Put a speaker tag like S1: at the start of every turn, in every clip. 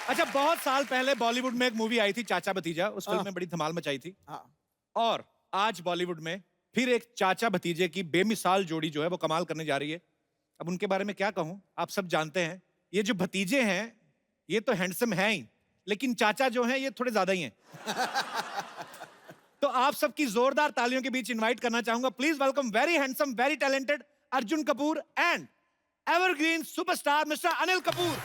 S1: अच्छा, बहुत साल पहले बॉलीवुड में एक मूवी आई थी चाचा भतीजा, उस फिल्म में बड़ी धमाल मचाई थी। और आज बॉलीवुड में फिर एक चाचा भतीजे की बेमिसाल जोड़ी जो है वो कमाल करने जा रही है। अब उनके बारे में क्या कहूं, आप सब जानते हैं। ये जो भतीजे हैं ये तो हैंडसम हैं ही, लेकिन चाचा जो हैं ये थोड़े ज्यादा ही हैं। तो आप सबकी जोरदार तालियों के बीच इनवाइट करना चाहूंगा, please welcome very handsome, very talented Arjun Kapoor and evergreen superstar mister Anil Kapoor.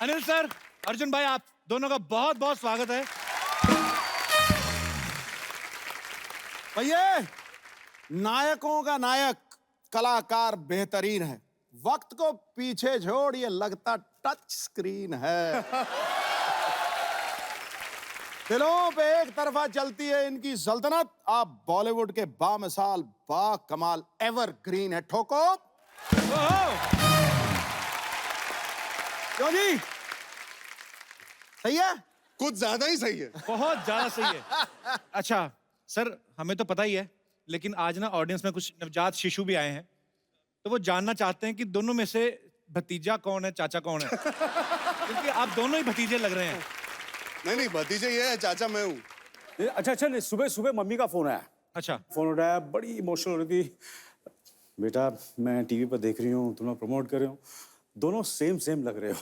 S1: Anil sir, Arjun भाई, आप दोनों का बहुत बहुत स्वागत है।
S2: भैया, नायकों का नायक कलाकार बेहतरीन है। वक्त को पीछे छोड़ ये लगता टच स्क्रीन है। दिलों पे एक तरफा चलती है इनकी सल्तनत। आप बॉलीवुड के बामिसाल बा कमाल एवरग्रीन है। ठोको क्यों जी? सही है?
S3: कुछ ज्यादा ही सही है।
S1: बहुत ज्यादा सही है। अच्छा सर, हमें तो पता ही है, लेकिन आज ना ऑडियंस में कुछ नवजात शिशु भी आए हैं, तो वो जानना चाहते हैं कि दोनों में से भतीजा कौन है, चाचा कौन है। क्योंकि आप दोनों ही भतीजे लग रहे हैं।
S3: नहीं, भतीजे ये है, चाचा मैं हूँ।
S4: अच्छा, नहीं, सुबह सुबह मम्मी का फोन आया।
S1: अच्छा।
S4: फोन उठाया, बड़ी इमोशनल हो रही थी। बेटा, मैं टीवी पर देख रही हूँ, तुम लोग प्रमोट कर रहे हो, दोनों सेम सेम लग रहे हो।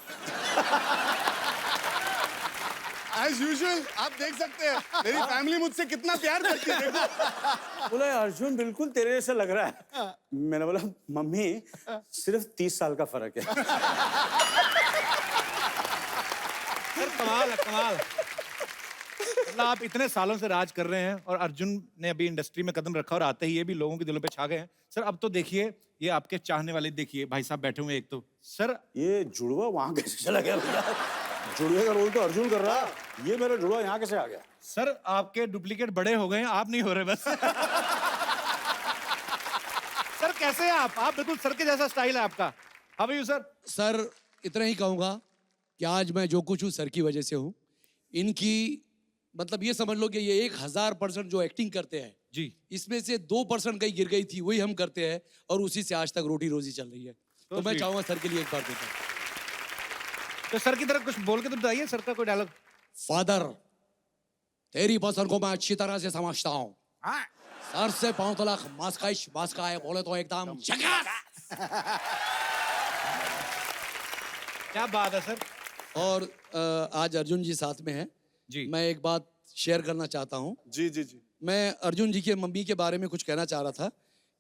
S3: As usual, आप देख सकते हैं मेरी फैमिली मुझसे कितना प्यार करती है। देखो।
S4: बोले अर्जुन बिल्कुल तेरे जैसा लग रहा है। मैंने बोला मम्मी सिर्फ 30 साल का फर्क है।
S1: सर कमाल है, कमाल। मतलब आप इतने सालों से राज कर रहे हैं और अर्जुन ने अभी इंडस्ट्री में कदम रखा और आते ही ये भी लोगों के दिलों पे छा गए हैं। सर अब तो देखिए, ये आपके चाहने वाले देखिए, भाई साहब बैठे हुए एक तो। सर
S4: ये जुड़वा वहां कैसे चला गया? जुड़वे का रोल तो अर्जुन कर रहा, ये मेरा जुड़वा यहाँ कैसे आ गया?
S1: सर आपके डुप्लीकेट बड़े हो गए हैं, आप नहीं हो रहे बस। सर कैसे हैं आप बिल्कुल सर के जैसा स्टाइल है आपका। How are you sir?
S5: Sir इतना ही कहूंगा कि आज मैं जो कुछ हूँ सर की वजह से हूँ। इनकी मतलब ये समझ लो कि ये 1000% जो एक्टिंग करते हैं
S1: जी,
S5: इसमें से 2% कहीं गिर गई थी, वही हम करते हैं और उसी से आज तक रोटी रोजी चल रही है। तो मैं चाहूंगा सर के लिए एक बार देता।
S1: तो सर की तरफ कुछ बोल के तो बताइए, सर का कोई डायलॉग।
S5: फादर, तेरी पसंद को मैं अच्छी तरह से समझता हूँ। सर से 5 लाख मास्का है बोले तो एकदम झकास।
S1: क्या बात है सर।
S5: और आज अर्जुन जी साथ में हैं
S1: जी।
S5: मैं एक बात शेयर करना चाहता हूँ।
S3: जी।
S5: मैं अर्जुन जी के मम्मी के बारे में कुछ कहना चाह रहा था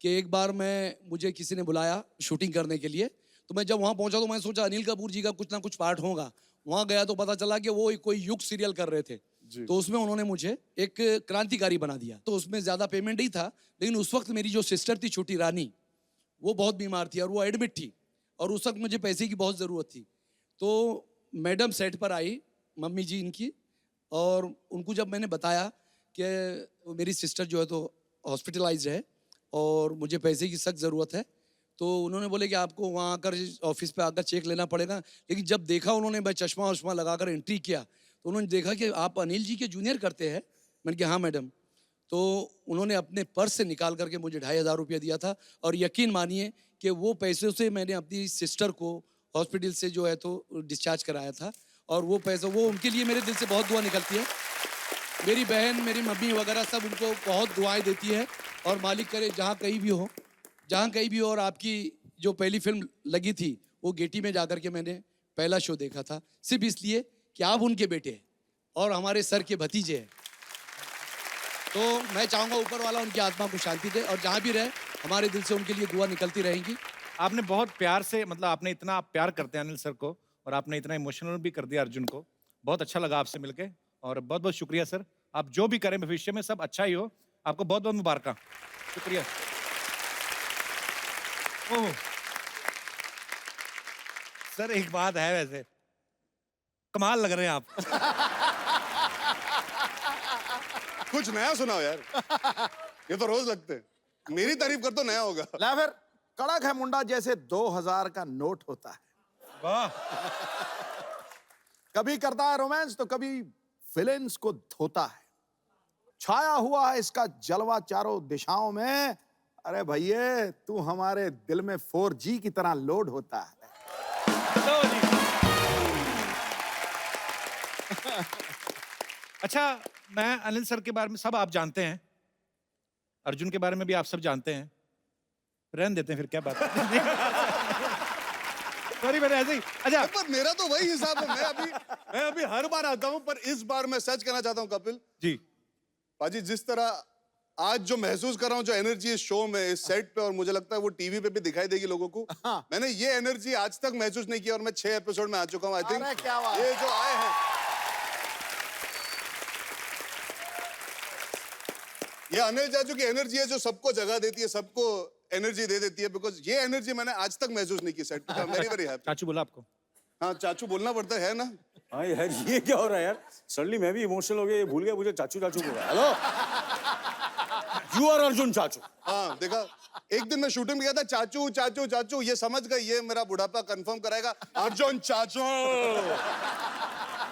S5: कि एक बार मुझे किसी ने बुलाया शूटिंग करने के लिए, तो मैं जब वहाँ पहुंचा तो मैं सोचा अनिल कपूर जी का कुछ ना कुछ पार्ट होगा। वहाँ गया तो पता चला कि वो कोई युग सीरियल कर रहे थे, तो उसमें उन्होंने मुझे एक क्रांतिकारी बना दिया। तो उसमें ज्यादा पेमेंट नहीं था, लेकिन उस वक्त मेरी जो सिस्टर थी छोटी रानी, वो बहुत बीमार थी और वो एडमिट थी और उस वक्त मुझे पैसे की बहुत ज़रूरत थी। तो मैडम सेट पर आई, मम्मी जी इनकी, और उनको जब मैंने बताया कि मेरी सिस्टर जो है तो हॉस्पिटलाइज्ड है और मुझे पैसे की सख्त ज़रूरत है, तो उन्होंने बोले कि आपको वहाँ आकर ऑफिस पे आकर चेक लेना पड़ेगा। लेकिन जब देखा उन्होंने, मैं चश्मा वश्मा लगाकर एंट्री किया तो उन्होंने देखा कि आप अनिल जी के जूनियर करते हैं। मैंने कहा हाँ मैडम। तो उन्होंने अपने पर्स से निकाल करके मुझे 2500 रुपया दिया था और यकीन मानिए कि वो पैसे से मैंने अपनी सिस्टर को हॉस्पिटल से जो है तो डिस्चार्ज कराया था। और वो पैसा, वो उनके लिए मेरे दिल से बहुत दुआ निकलती है। मेरी बहन, मेरी मम्मी वगैरह सब उनको बहुत दुआएं देती है और मालिक करे जहाँ कहीं भी हो, जहाँ कहीं भी हो। और आपकी जो पहली फिल्म लगी थी वो गेटी में जाकर के मैंने पहला शो देखा था, सिर्फ इसलिए कि आप उनके बेटे हैं और हमारे सर के भतीजे हैं। तो मैं चाहूँगा ऊपर वाला उनकी आत्मा को शांति दे और जहाँ भी रहे हमारे दिल से उनके लिए दुआ निकलती रहेंगी।
S1: आपने बहुत प्यार से, मतलब आपने इतना प्यार करते हैं अनिल सर को और आपने इतना इमोशनल भी कर दिया अर्जुन को। बहुत अच्छा लगा आपसे मिलके और बहुत बहुत शुक्रिया सर। आप जो भी करें भविष्य में सब अच्छा ही हो। आपको बहुत बहुत मुबारक। शुक्रिया। ओह सर, एक बात है, वैसे कमाल लग रहे हैं आप।
S3: कुछ नया सुनाओ यार। ये तो रोज लगते हैं। मेरी तारीफ कर तो नया होगा।
S2: ला फिर, कड़क है मुंडा जैसे 2000 का नोट होता है।
S1: वाह।
S2: कभी करता है रोमांस तो कभी विलेन्स को धोता है। छाया हुआ है इसका जलवा चारों दिशाओं में। अरे भैया तू हमारे दिल में 4G की तरह लोड होता है।
S1: तो जी। अच्छा, मैं अनिल सर के बारे में सब आप जानते हैं, अर्जुन के बारे में भी आप सब जानते हैं, रहने देते हैं फिर, क्या बात है। सॉरी, मैंने ऐसे ही। अच्छा,
S3: पर मेरा तो वही हिसाब है, मैं अभी हर बार आता हूं, पर इस बार मैं सच कहना चाहता हूं कपिल
S1: जी,
S3: पाजी, जिस तरह आज जो महसूस कर रहा हूं, जो एनर्जी इस शो में, इस सेट पे, और मुझे लगता है वो टीवी पे भी दिखाई देगी लोगों को। मैंने ये एनर्जी आज तक महसूस नहीं की, और मैं 6 एपिसोड में आ चुका हूं। आई
S2: अरे
S3: थिंक
S2: क्या बात।
S3: ये जो आए हैं, ये अनिल चाचू की एनर्जी है जो सबको जगह देती है, सबको एनर्जी दे देती है। बिकॉज ये एनर्जी मैंने आज तक महसूस नहीं की सेट पे। Very very happy.
S1: चाचू बोला आपको?
S3: हाँ, चाचू बोलना पड़ता है ना।
S4: हाँ यार, ये क्या हो रहा है यार? सडनली मैं भी इमोशनल हो गया, ये भूल गया मुझे चाचू चाचू बोल रहा है। हेलो, यू आर अर्जुन चाचू।
S3: हाँ, देखा, एक दिन मैं शूटिंग में गया था, चाचू चाचू चाचू, ये समझ गए ये मेरा बुढ़ापा कंफर्म कराएगा, अर्जुन चाचू।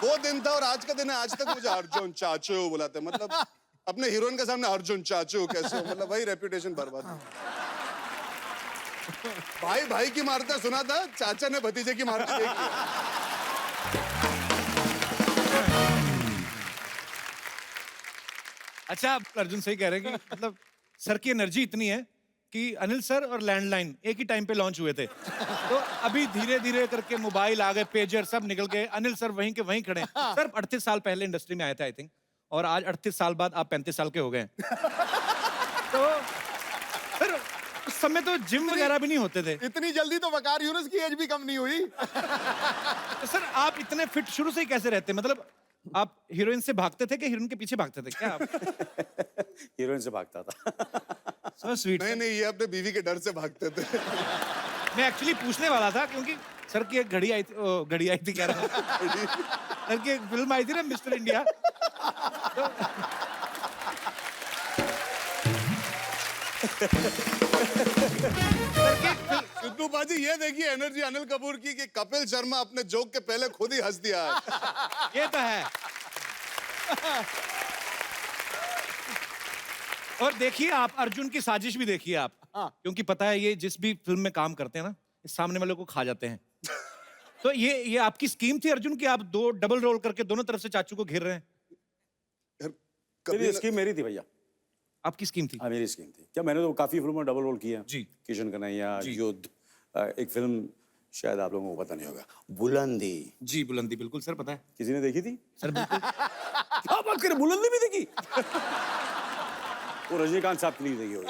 S3: वो दिन था और आज का दिन है, आज तक मुझे अर्जुन चाचू बुलाते हैं। मतलब अपने हीरोइन के सामने अर्जुन चाचू कैसे हो, मतलब वही रेपुटेशन बर्बाद। भाई भाई की मारता सुना था, चाचा ने भतीजे की मारती देखी।
S1: अच्छा, अर्जुन सही कह रहे हैं कि मतलब सर की एनर्जी इतनी है कि अनिल सर और लैंडलाइन एक ही टाइम पे लॉन्च हुए थे, तो अभी धीरे धीरे करके मोबाइल आ गए, पेजर सब निकल गए, अनिल सर वहीं के वहीं खड़े हैं। सर 38 साल पहले इंडस्ट्री में आए थे आई थिंक, और आज 38 साल बाद आप 35 साल के हो गए हैं। तो सर उस समय तो जिम वगैरह भी नहीं होते थे,
S2: इतनी जल्दी तो वकार यूनुस की एज भी कम नहीं हुई।
S1: तो सर आप इतने फिट शुरू से ही कैसे रहते? मतलब आप हीरोइन से भागते थे कि हीरोइन के पीछे भागते थे क्या आप?
S4: हीरोइन से भागता था।
S1: So sweet.
S3: नहीं नहीं, ये अपने बीवी के डर से भागते थे।
S1: मैं एक्चुअली पूछने वाला था क्योंकि सर की एक घड़ी आई थी, घड़ी आई थी कह रहा हूं। सर की एक फिल्म आई थी ना, मिस्टर इंडिया।
S3: सिद्धू बाजी, ये देखिए एनर्जी अनिल कपूर की कि कपिल शर्मा अपने जोक के पहले खुद ही हंस दिया है।
S1: ये तो है। और देखिए आप अर्जुन की साजिश भी देखिए आप, क्योंकि पता है ये जिस भी फिल्म में काम करते हैं ना, इस सामने वाले को खा जाते हैं। तो ये आपकी स्कीम थी अर्जुन की, आप दो डबल रोल करके दोनों तरफ से चाचू को घेर रहे हैं?
S4: मेरी स्कीम मेरी थी भैया।
S1: आपकी स्कीम थी?
S4: हाँ, मेरी स्कीम थी। क्या, मैंने तो काफी फिल्मों में डबल रोल किया
S1: जी।
S4: किशन कन्हैया, युद्ध, एक फिल्म शायद आप लोगों को पता नहीं होगा, बुलंदी।
S1: जी, बुलंदी बिल्कुल सर पता है।
S4: किसी ने देखी थी?
S1: सर बिल्कुल।
S4: क्या बात करें, बुलंदी भी देखी? वो रजनीकांत साहब के लिए देखी होगी।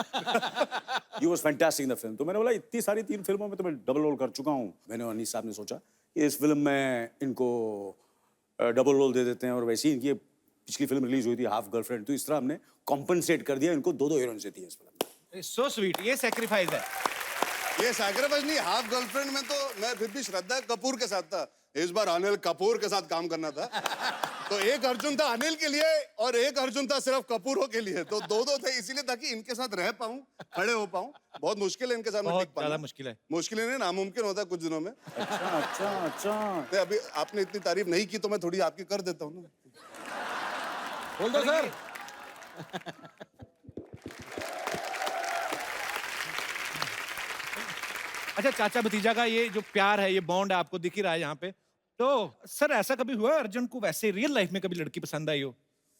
S4: He was fantastic in the film। तो मैंने बोला इतनी सारी 3 फिल्मों में तो मैं डबल रोल कर चुका हूँ। मैंने और अनीस साहब ने सोचा कि इस फिल्म में इनको डबल रोल दे देते हैं, और वैसे ही इनकी पिछली फिल्म रिलीज हुई थी हाफ गर्लफ्रेंड, तो इस तरह हमने कॉम्पनसेट कर दिया, इनको 2-2 हीरोइन से थी इस फिल्म में।
S1: सो स्वीट, ये सैक्रिफाइस है।
S3: ये सैक्रिफाइस नहीं, हाफ गर्लफ्रेंड में तो मैं फिर भी श्रद्धा कपूर के साथ था, इस बार अनिल कपूर के साथ काम करना था। तो एक अर्जुन था अनिल के लिए और एक अर्जुन था सिर्फ कपूरों के लिए, तो दो थे, इसीलिए ताकि इनके साथ रह पाऊं, खड़े हो पाऊं। बहुत मुश्किल है इनके साथ,
S1: बहुत ज्यादा मुश्किल है।
S3: मुश्किल नहीं, नामुमकिन होता है कुछ दिनों में।
S4: अच्छा।
S3: अभी आपने इतनी तारीफ नहीं की तो मैं थोड़ी आपकी कर देता हूँ ना।
S2: बोल दो सर।
S1: अच्छा, चाचा भतीजा का ये जो प्यार है, ये बॉन्ड है, आपको दिख ही रहा है यहाँ पे। तो सर ऐसा कभी हुआ है अर्जुन को वैसे रियल लाइफ में कभी लड़की पसंद आई हो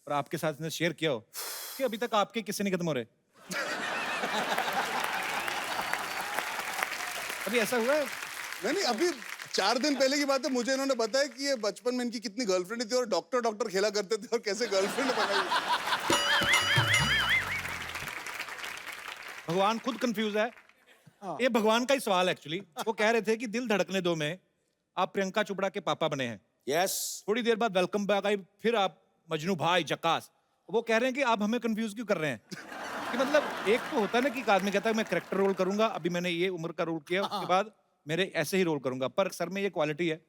S1: और आपके साथ इसने शेयर किया हो कि अभी तक आपके किस्से नहीं खत्म हो रहे? अभी ऐसा हुआ है?
S3: नहीं, अभी 4 दिन पहले की बात है, मुझे इन्होंने बताया कि ये बचपन में इनकी कितनी गर्लफ्रेंड थी और डॉक्टर खेला करते थे और कैसे गर्लफ्रेंड बनाई।
S1: भगवान खुद कंफ्यूज है। ये भगवान का ही सवाल है एक्चुअली। वो कह रहे थे कि दिल धड़कने दो में आप प्रियंका चोपड़ा के पापा बने हैं।
S4: यस।
S1: थोड़ी देर बाद वेलकम बैक आई, फिर आप मजनू भाई जकास। वो कह रहे हैं कि आप हमें कंफ्यूज क्यों कर रहे हैं? कि मतलब एक तो होता है ना कि एक आदमी कहता है मैं कैरेक्टर रोल करूंगा, अभी मैंने ये उम्र का रोल किया, उसके बाद मेरे ऐसे ही रोल करूंगा। पर सर में ये क्वालिटी है,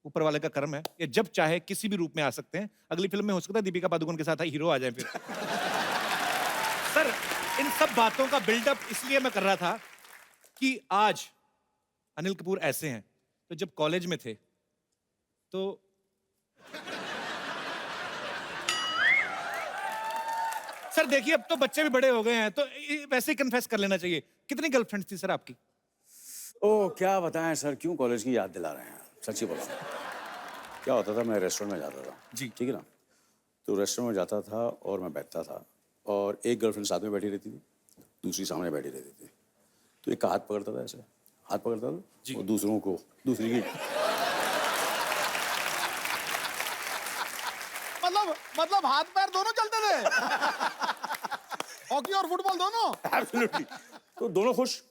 S1: ऊपर वाले का कर्म है, ये जब चाहे किसी भी रूप में आ सकते हैं। अगली फिल्म में हो सकता है दीपिका पादुकोण के साथ हीरो आ जाए फिर। सर इन सब बातों का बिल्डअप इसलिए मैं कर रहा था कि आज अनिल कपूर ऐसे हैं, तो जब कॉलेज में थे तो सर देखिए अब तो बच्चे भी बड़े हो गए हैं तो वैसे ही कन्फेस कर लेना चाहिए। कितनी गर्लफ्रेंड्स थी सर आपकी?
S4: ओह क्या बताएं सर, क्यों कॉलेज की याद दिला रहे हैं, सच्ची बोला। क्या होता था, मैं रेस्टोरेंट में जाता था
S1: जी।
S4: ठीक है ना, तो रेस्टोरेंट में जाता था और मैं बैठता था और एक गर्लफ्रेंड साथ में बैठी रहती थी, दूसरी सामने बैठी रहती थी। तो एक का हाथ पकड़ता था, ऐसे हाथ पकड़ता था और दूसरों को दूसरी की
S2: मतलब हाथ पैर दोनों चलते थे। हॉकी और फुटबॉल दोनों।
S4: एब्सोल्युटली। तो दोनों खुश।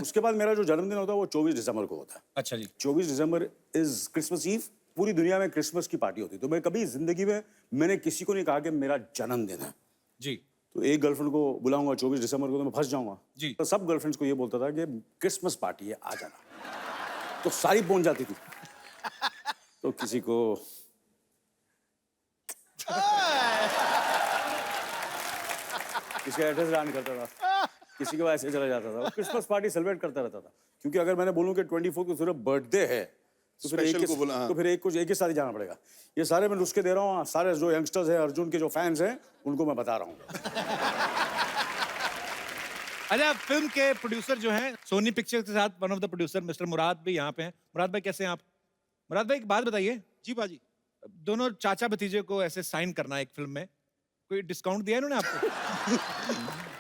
S4: उसके बाद मेरा जो जन्मदिन होता है वो 24 दिसंबर को होता है।
S1: अच्छा जी।
S4: 24 दिसंबर इज क्रिसमस ईव। पूरी दुनिया में क्रिसमस की पार्टी होती है, तो मैं कभी जिंदगी में मैंने किसी को नहीं कहा कि मेरा जन्मदिन है।
S1: जी।
S4: तो एक गर्लफ्रेंड को बुलाऊंगा 24 दिसंबर को तो मैं फंस जाऊंगा
S1: जी।
S4: तो सब गर्लफ्रेंड्स को ये बोलता था कि क्रिसमस पार्टी है, आ जाना। तो सारी पहुंच जाती थी। तो किसी को किसी का एड्रेस दान करता था, किसी के ऐसे चला जाता था, क्रिसमस पार्टी सेलिब्रेट करता रहता था। क्योंकि अगर मैंने बोलूं कि 24 को सिर्फ बर्थडे है तो फिर
S3: Special को बोला, हाँ।
S4: तो फिर एक के साथ ही जाना पड़ेगा। ये सारे मैं नुस्खे दे रहा हूँ, सारे जो यंगस्टर्स हैं, अर्जुन के जो फैंस हैं, उनको मैं बता रहा हूँ।
S1: अच्छा, फिल्म के प्रोड्यूसर जो हैं सोनी पिक्चर्स के साथ one of the producer mister Murad भी यहाँ पे हैं। मुराद भाई कैसे हैं आप? मुराद भाई एक बात बताइए।
S6: जी बाजी।
S1: दोनों चाचा भतीजे को ऐसे साइन करना है एक फिल्म में, कोई डिस्काउंट दिया इन्होंने आपको?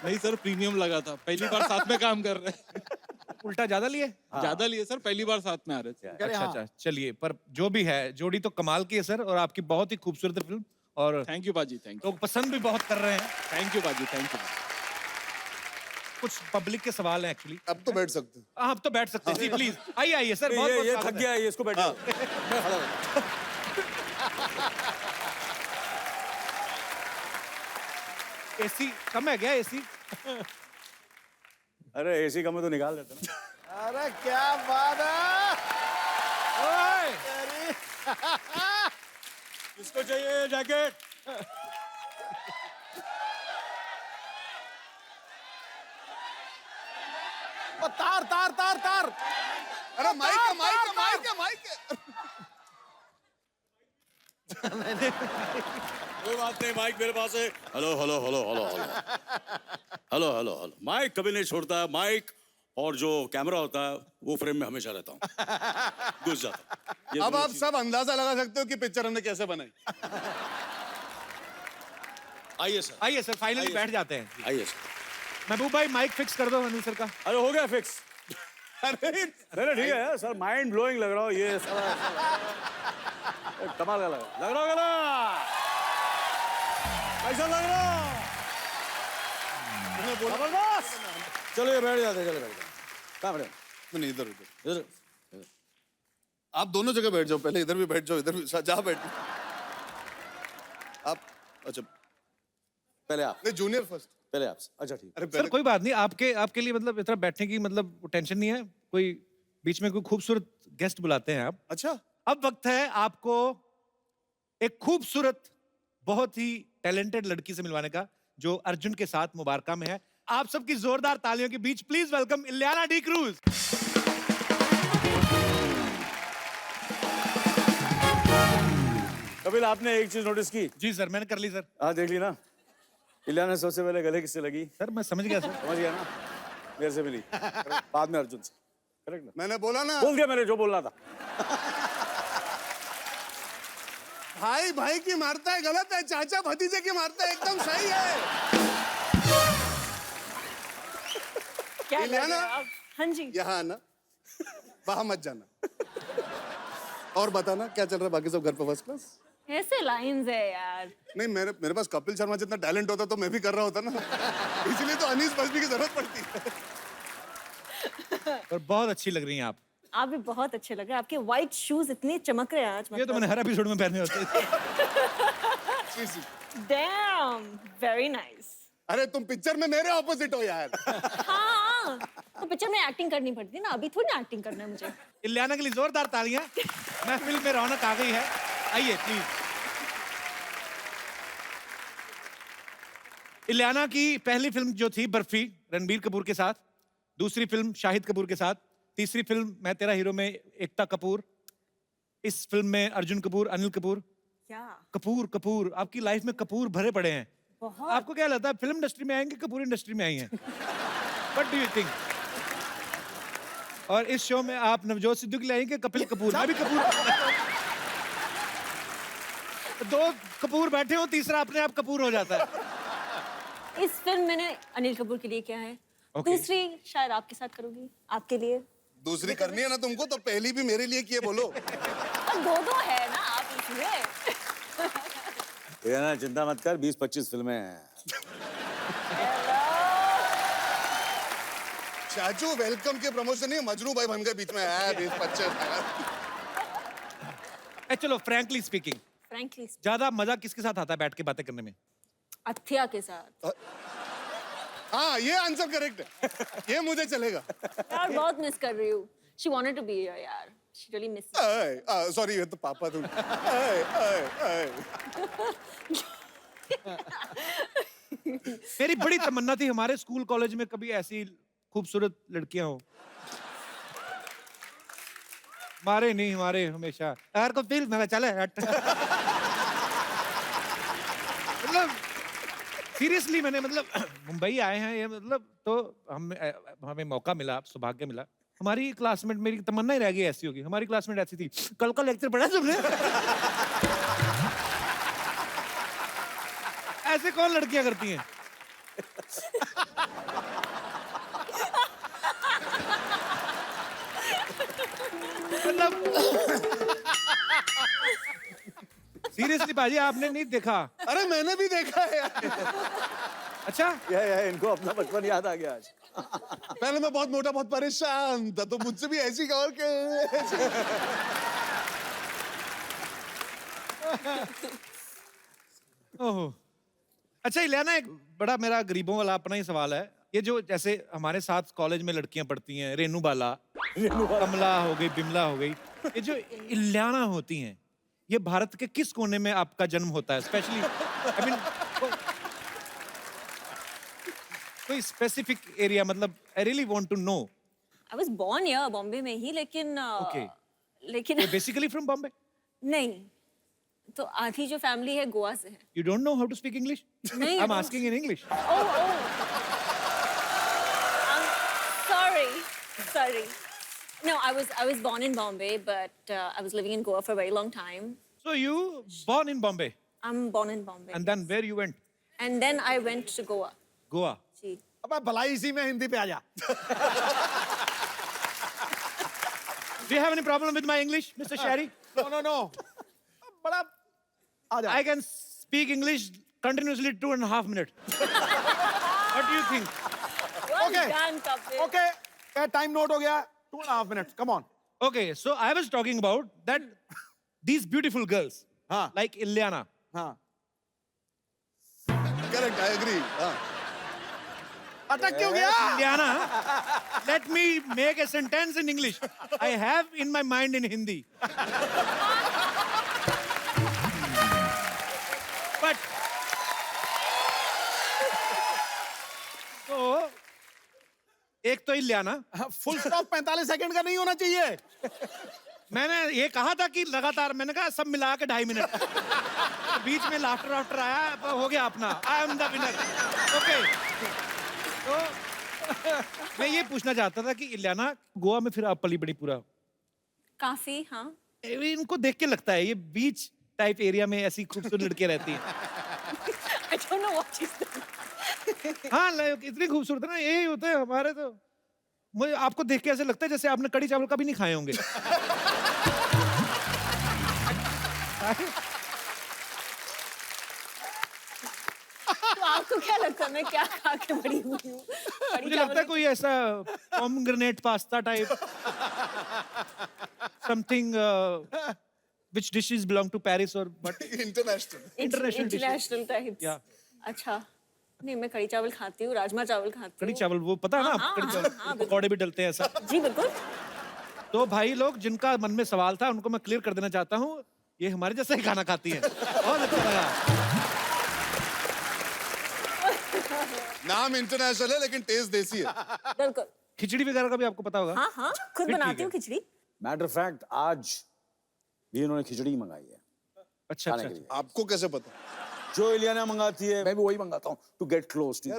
S6: नहीं सर, प्रीमियम लगा था, पहली बार साथ में काम कर रहे हैं।
S1: उल्टा ज्यादा लिए?
S6: ज्यादा लिए सर, पहली बार साथ में आ रहे थे।
S1: अच्छा अच्छा, चलिए, पर जो भी है जोड़ी तो कमाल की है सर, और आपकी बहुत ही खूबसूरत फिल्म, और
S6: थैंक यू बाजी, थैंक यू।
S1: लोग पसंद भी बहुत कर रहे हैं।
S6: थैंक यू बाजी, थैंक यू।
S1: कुछ पब्लिक के सवाल हैं एक्चुअली।
S3: अब तो बैठ सकते हैं।
S1: हाँ, अब तो बैठ सकते हैं जी, प्लीज आइए आइए सर। बहुत
S4: ये
S1: बहुत
S4: थक गया है, ये इसको बैठो। मैं खड़ा हूं।
S1: एसी कम है क्या? एसी
S4: अरे एसी का मैं तो निकाल देता ना।
S2: अरे क्या बात है।
S1: ओए!
S4: किसको चाहिए जैकेट?
S2: ओ, तार तार तार तार।
S3: अरे माइक है, माइक है, माइक है, माइक है।
S4: कोई बात नहीं, माइक मेरे पास है। Hello hello hello hello hello hello hello hello. Mic कभी नहीं छोड़ता है, माइक और जो कैमरा होता है वो फ्रेम में हमेशा रहता हूँ, घुस जाता। ये
S3: अब
S4: दोनों
S3: आप सब अंदाजा लगा सकते हो कि पिक्चर हमने कैसे बनाई।
S4: आइए सर,
S1: आइए सर, फाइनली
S4: आइए
S1: बैठ
S4: सर।
S1: जाते हैं।
S4: आइए सर।
S1: महबूब भाई माइक फिक्स कर दो अनिल सर का।
S4: अरे हो गया फिक्स। अरे ठीक है सर, माइंड ब्लोइंग लग रहा हो ये सारा। कमाल का लग रहा होगा, कैसा लग रहा? जबरदस्त। चलो ये बैठ जाते, चलो बैठ जाते। कहाँ बैठे?
S3: नहीं, इधर उधर।
S4: इधर।
S3: आप दोनों जगह बैठ जाओ, पहले इधर भी बैठ जाओ, इधर भी जहाँ बैठ। आप अच्छा
S4: पहले आप,
S3: नहीं, जूनियर फर्स्ट।
S4: पहले आप। अच्छा ठीक।
S3: अरे
S1: सर
S3: पहले
S1: कोई बात नहीं, आपके लिए मतलब इतना बैठने की मतलब टेंशन नहीं है। कोई बीच में कोई खूबसूरत गेस्ट बुलाते हैं आप।
S3: अच्छा,
S1: अब वक्त है आपको एक खूबसूरत, बहुत ही टैलेंटेड लड़की से मिलवाने का, जो अर्जुन के साथ मुबारका में है। आप सबकी जोरदार तालियों के बीच please welcome Ileana D'Cruz.
S4: Kapil, आपने एक चीज नोटिस की?
S1: जी सर, मैंने कर ली सर।
S4: हाँ देख ली ना, इलियाना सबसे पहले गले किससे लगी?
S1: सर मैं समझ गया सर।
S4: समझ गया ना, मेरे से मिली, बाद में अर्जुन से। करेक्ट ना?
S3: मैंने बोला ना,
S4: बोल दिया मैंने जो बोलना था।
S3: भाई भाई की मारता है गलत है, चाचा भतीजे की मारता है एकदम सही है।
S7: क्या लग
S3: इलियाना?
S7: रहा है आप? हाँ जी।
S3: यहाँ आना, वहां मत जाना। और बताना क्या चल रहा है, बाकी सब घर पे फर्स्ट क्लास?
S7: ऐसे लाइंस है यार।
S3: नहीं, मेरे पास कपिल शर्मा जितना टैलेंट होता तो मैं भी कर रहा होता ना। इसलिए तो अनीस बजमी की जरूरत पड़ती है।
S1: और बहुत अच्छी लग रही हैं आप।
S7: आप भी बहुत अच्छे लग रहे हैं, आपके व्हाइट शूज इतने चमक रहे हैं आज।
S1: ये तो मैंने हर एपिसोड में पहने होते थे।
S7: Dam, very nice.
S3: अरे तुम पिक्चर में मेरे ऑपोजिट हो यार।
S7: हाँ, तो पिक्चर में एक्टिंग करनी पड़ती है ना, अभी थोड़ी ना एक्टिंग करना है मुझे।
S1: इलियाना के लिए जोरदार तालियां। महफिल में रौनक आ गई है, आइए प्लीज। इलियाना की पहली फिल्म जो थी बर्फी, रणबीर कपूर के साथ, दूसरी फिल्म शाहिद कपूर के साथ, तीसरी फिल्म मैं तेरा हीरो में एकता कपूर, इस फिल्म में अर्जुन कपूर, अनिल कपूर।
S7: क्या?
S1: कपूर कपूर, आपकी लाइफ में कपूर भरे पड़े हैं।
S7: बहुत।
S1: आपको क्या लगता है फिल्म इंडस्ट्री में आएंगे कपूर इंडस्ट्री में आई हैं? What do you think? और इस शो में आप नवजोत सिद्धू के लिए आएंगे कपिल कपूर? मैं भी कपूर। दो कपूर बैठे हो, तीसरा अपने आप कपूर हो जाता है।
S7: इस फिल्म मैंने अनिल कपूर के लिए किया है।
S1: Okay.
S7: दूसरी शायद आपके साथ करूंगी, आपके लिए।
S3: दूसरी करनी है ना तुमको, तो पहली भी मेरे लिए किए बोलो।
S7: और दो है ना आप इसमें।
S4: ये ना चिंता मत कर, 20-25 फिल्में हैं।
S3: चाचू वेलकम के प्रमोशन नहीं, मजनू भाई बन गए बीच में। 20-25
S1: चलो फ्रैंकली स्पीकिंग,
S7: फ्रैंकली
S1: ज्यादा मजा किसके साथ आता है बैठ के बातें करने में?
S7: अथिया के साथ।
S3: हाँ, ये आंसर करेक्ट है, ये मुझे चलेगा।
S7: यार बहुत मिस कर रही हूँ। She wanted to be here यार। She really missed me.
S3: Sorry, ये तो पापा तुम।
S1: मेरी बड़ी तमन्ना थी हमारे स्कूल कॉलेज में कभी ऐसी खूबसूरत लड़कियां हो। हमारे नहीं, हमारे हमेशा यार को फील में चले हट। मतलब सीरियसली मैंने मुंबई आए हैं ये तो हमें मौका मिला, सौभाग्य मिला। हमारी क्लासमेट, मेरी तमन्ना ही रह गई ऐसी होगी। हमारी क्लासमेट ऐसी थी, कल का लेक्चर पढ़ा तुमने? ऐसे कौन लड़कियां करती हैं? सीरियसली पाजी आपने नहीं देखा?
S3: अरे मैंने भी देखा है यार।
S1: अच्छा,
S4: इनको अपना बचपन याद आ गया आज।
S3: पहले मैं बहुत मोटा, बहुत परेशान था, तो मुझसे भी ऐसी और के।
S1: ओह, अच्छा इलियाना, एक बड़ा मेरा गरीबों वाला अपना ही सवाल है। ये जो जैसे हमारे साथ कॉलेज में लड़कियां पढ़ती हैं, रेनू बाला, कमला हो गई, बिमला हो गई, ये जो इलियाना होती हैं, ये भारत के किस कोने में आपका जन्म होता है? स्पेशली आई मीन कोई specific area, I really want to know.
S7: I was born here Bombay में ही, लेकिन
S1: Okay.
S7: लेकिन
S1: बेसिकली फ्रॉम बॉम्बे?
S7: नहीं, तो आधी जो फैमिली है गोवा से है।
S1: You don't know how to speak English?
S7: नहीं,
S1: I am asking in English.
S7: Sorry. No, I was born in Bombay, but I was living in Goa for a very long time.
S1: So you born in Bombay
S7: I'm born in Bombay.
S1: and then where you went?
S7: And then I went to Goa.
S1: Goa.
S7: जी।
S2: अबे भलाई इसी में हिंदी पे आ जा।
S1: Do you have any problem with my English, Mr. Shari?
S2: No. बड़ा आ जा।
S1: I can speak English continuously 2.5 minutes. What do you think?
S7: Well
S2: Okay.
S7: done, Kapil.
S2: Okay, time note हो गया। 2.5 minutes, come on.
S1: Okay, so I was talking about that these beautiful girls,
S2: हाँ।
S1: like Ilyana.
S2: हाँ,
S3: correct, I agree.
S2: अटक क्यों गया?
S1: Ilyana, let me make a sentence in English. I have in my mind in Hindi. But so एक तो Ileana,
S2: full stop 45 second का नहीं होना चाहिए।
S1: मैंने ये कहा था कि लगातार, मैंने कहा सब मिला के 2.5 मिनट, बीच में लाफ्टर आया, हो गया अपना, I am the winner. Okay, तो मैं ये पूछना चाहता था कि इलियाना, गोवा में फिर आप पली बड़ी पूरा,
S7: काफी, हाँ।
S1: इनको देख के लगता है ये बीच टाइप एरिया में ऐसी खूबसूरत लड़कियां रहती हैं।
S7: I don't know what she's doing.
S1: हाँ, इतनी खूबसूरत है ना, यही होता है हमारे। तो मुझे आपको देख के ऐसे लगता है जैसे आपने कड़ी चावल कभी नहीं खाए होंगे।
S7: तो आपको क्या लगता है मैं क्या खा के बड़ी हुई हूँ?
S1: मुझे लगता है कोई ऐसा pomegranate pasta type something which dishes belong to Paris or what?
S3: International.
S1: International dishes.
S7: International types.
S1: Yeah.
S7: अच्छा, नहीं मैं कड़ी चावल खाती हूँ, राजमा चावल खाती
S1: कड़ी
S7: हूँ।
S1: चावल, वो पता है ना,
S7: हाँ,
S1: कड़ी
S7: हाँ,
S1: चावल
S7: हाँ,
S1: पकौड़े भी डलते हैं ऐसा।
S7: जी बिल्कुल।
S1: तो भाई लोग जिनका मन में सवाल था उनको मैं क्लियर कर देना चाहता हूँ, ये हमारे जैसा ही खाना खाती हैं। बहुत अच्छा लगा।
S3: नाम इंटरनेशनल है लेकिन टेस्ट देसी है।
S7: बिल्कुल।
S1: खिचड़ी वगैरह का भी आपको पता होगा?
S7: हाँ हाँ, खुद
S1: फिर
S7: बनाती
S1: ठीक
S7: हूँ खिचड़ी।
S4: मैटर ऑफ फैक्ट आज भी इन्होंने खिचड़ी मंगाई है
S1: अच्छा
S4: खाने
S1: अच्छा
S4: के लिए।
S3: आपको कैसे पता?
S4: जो इलियाना मंगाती है मैं भी वही मंगाता हूँ टू गेट क्लोज टू।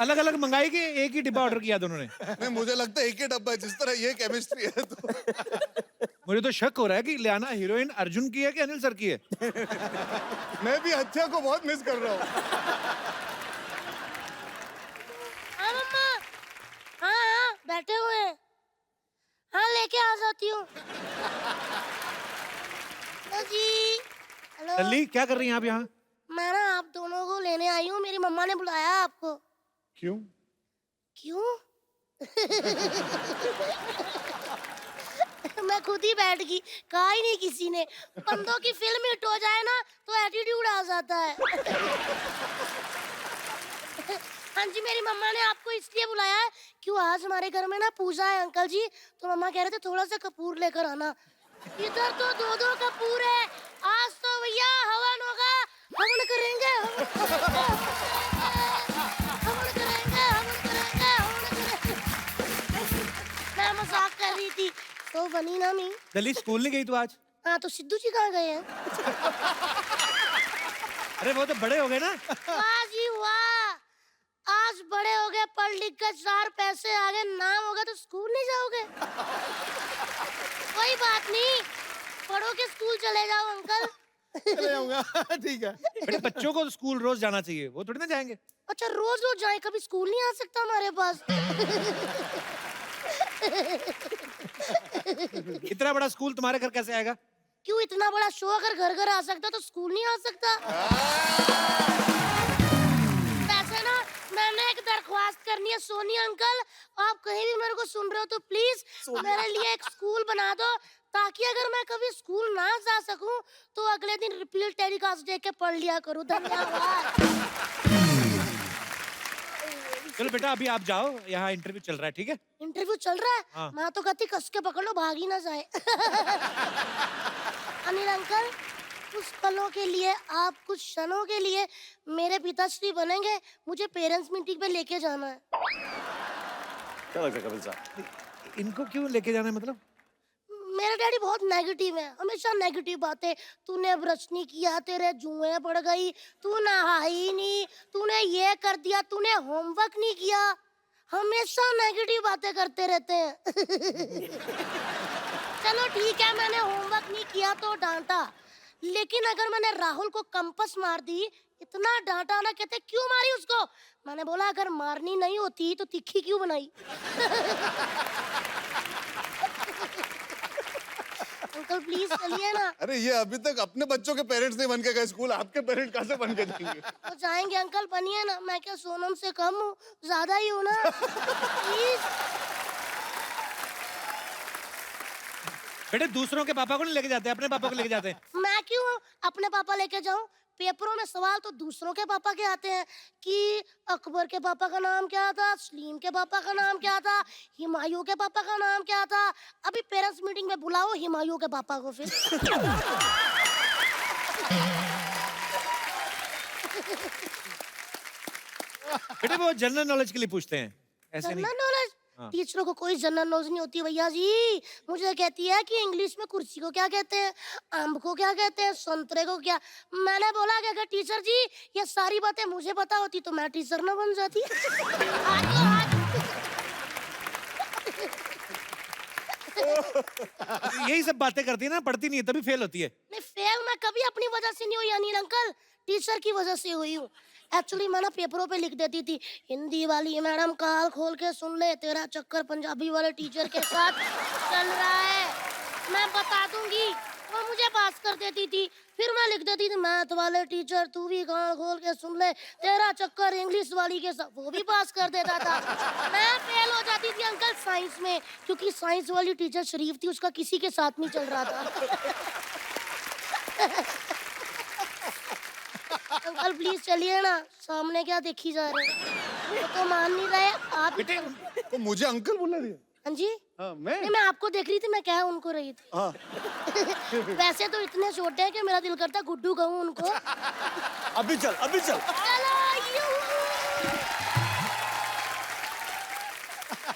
S1: अलग अलग मंगाई कि एक ही डिब्बा ऑर्डर किया दोनों ने?
S3: नहीं, मुझे लगता है एक ही डब्बा है, जिस तरह ये केमिस्ट्री है तो
S1: मुझे तो शक हो रहा है कि इलियाना हीरोइन अर्जुन की है कि अनिल सर की है।
S3: मैं भी हत्या को बहुत मिस कर रहा हूँ।
S8: हाँ मम्मा, हाँ बैठे हुए हैं। हाँ लेके आ जाती हूँ। हेलो जी। हेलो।
S1: लल्ली क्या कर रही हैं आप यहाँ?
S8: मैं ना आप दोनों को लेने आई हूँ, मेरी मम्मा ने बुलाया आपको।
S3: क्यों?
S8: क्यों? मैं खुद ही बैठ गई, कहा ही नहीं किसी ने। बंदों की फिल्म हिट हो जाए ना तो एटीट्यूड आ जाता है। हाँ जी, मेरी मम्मा ने आपको इसलिए बुलाया है क्यों आज हमारे घर में ना पूजा है अंकल जी, तो मम्मा कह रहे थे थोड़ा सा कपूर लेकर आना। इधर तो दो कपूर है। आज तो भैया हवन होगा, हवन करेंगे, हवन करेंगे। मैं मजाक कर रही थी तो बनी ना मी।
S1: लल्ली स्कूल नहीं गई तू आज?
S8: हाँ तो सिद्धू जी कहाँ गए हैं?
S1: अरे वो तो बड़े हो गए ना।
S8: वाह जी वाह, आज बड़े हो गए, पढ़ लिख कर 4 पैसे आ गए, नाम होगा तो स्कूल नहीं जाओगे? कोई बात नहीं, पढ़ो के स्कूल चले जाओ अंकल।
S2: चले जाऊंगा। ठीक है।
S1: बेटे बच्चों को स्कूल रोज जाना चाहिए, वो थोड़ी ना जाएंगे।
S8: अच्छा रोज रोज जाए, कभी स्कूल नहीं आ सकता हमारे पास?
S1: इतना बड़ा स्कूल तुम्हारे घर कैसे आएगा?
S8: क्यों, इतना बड़ा शो अगर घर घर आ सकता तो स्कूल नहीं आ सकता? वैसे ना मैंने एक दरख्वास्त करनी है सोनी अंकल, आप कहीं भी मेरे को सुन रहे हो तो प्लीज मेरे लिए एक स्कूल बना दो, ताकि अगर मैं कभी स्कूल ना जा सकूं तो अगले दिन रिपीट टेलीकास्ट देख के पढ़ लिया करूं। धन्यवाद।
S1: चलो बेटा अभी आप जाओ, यहाँ इंटरव्यू चल रहा है, ठीक है?
S8: इंटरव्यू चल रहा है?
S1: हाँ।
S8: मैं तो कहती कस के पकड़ लो, भाग ही ना जाए। अनिल अंकल, कुछ पलों के लिए, आप कुछ क्षणों के लिए मेरे पिताश्री बनेंगे, मुझे पेरेंट्स मीटिंग पे लेके जाना है।
S4: क्या लगता है कपिल साहब?
S1: इनको क्यों लेके जाना है मतलब?
S8: मेरा डैडी बहुत नेगेटिव है, हमेशा नेगेटिव बातें। तूने ब्रश नहीं किया, तेरे जुएं पड़ गई, तू नहाई नहीं, तूने ये कर दिया, तूने होमवर्क नहीं किया, हमेशा नेगेटिव बातें करते रहते हैं। चलो ठीक है, मैंने होमवर्क नहीं किया तो डांटा, लेकिन अगर मैंने राहुल को कंपास मार दी, इतना डांटा ना, कहते क्यों मारी उसको? मैंने बोला अगर मारनी नहीं होती तो तिखी क्यों बनाई? अंकल प्लीज चलिए ना।
S3: अरे ये अभी तक अपने बच्चों के पेरेंट्स नहीं बन के गए स्कूल, आपके पेरेंट कहाँ से बन के जाएंगे?
S8: तो जाएंगे अंकल, बनिए ना। मैं क्या सोनम से कम हूँ? ज्यादा ही हूँ ना। प्लीज।
S1: बेटे दूसरों के पापा को नहीं लेके जाते, अपने पापा को लेके जाते हैं।
S8: मैं क्यों अपने पापा लेके जाऊं? पेपरों में सवाल तो दूसरों के पापा के आते हैं कि अकबर के पापा का नाम क्या था, सलीम के पापा का नाम क्या था, हुमायूं के पापा का नाम क्या था। अभी पेरेंट्स मीटिंग में बुलाओ हुमायूं के पापा को फिर।
S1: बेटे वो जनरल नॉलेज के लिए पूछते हैं, ऐसे नहीं।
S8: General knowledge? टीचरों को कोई जनरल नॉलेज नहीं होती भैया जी। मुझे कहती है कि इंग्लिश में कुर्सी को क्या कहते हैं, आम को क्या कहते हैं, संतरे को क्या। मैंने बोला कि अगर टीचर जी ये सारी बातें मुझे पता होती तो मैं टीचर ना बन जाती।
S1: यही सब बातें करती है ना, पढ़ती नहीं है तभी फेल होती है।
S8: नहीं, फेल मैं कभी अपनी वजह से नहीं हुई अनिल अंकल, टीचर की वजह से हुई हूँ। एक्चुअली मैं ना पेपरों पे लिख देती थी, हिंदी वाली मैडम काल खोल के सुन ले, तेरा चक्कर पंजाबी वाले टीचर के साथ चल रहा है, मैं बता दूंगी। वो मुझे पास कर देती थी। फिर मैं लिख देती थी, मैथ वाले टीचर तू भी कान खोल के सुन ले, तेरा चक्कर इंग्लिश वाली के साथ, वो भी पास कर देता था। मैं फेल हो जाती थी अंकल साइंस में, क्योंकि साइंस वाली टीचर शरीफ थी, उसका किसी के साथ नहीं चल रहा था। अंकल प्लीज चलिए ना, सामने क्या देखी जा रहे हैं? वो तो मान नहीं रहे आप।
S1: बेटे
S3: तो मुझे अंकल बोला दिया?
S8: हाँ जी।
S3: हाँ, मैं
S8: मैं आपको देख रही थी, मैं क्या उनको रही थी।
S3: हाँ।
S8: वैसे तो इतने छोटे हैं कि मेरा दिल करता गुड्डू कहूँ उनको।
S4: अभी चल, अभी चल।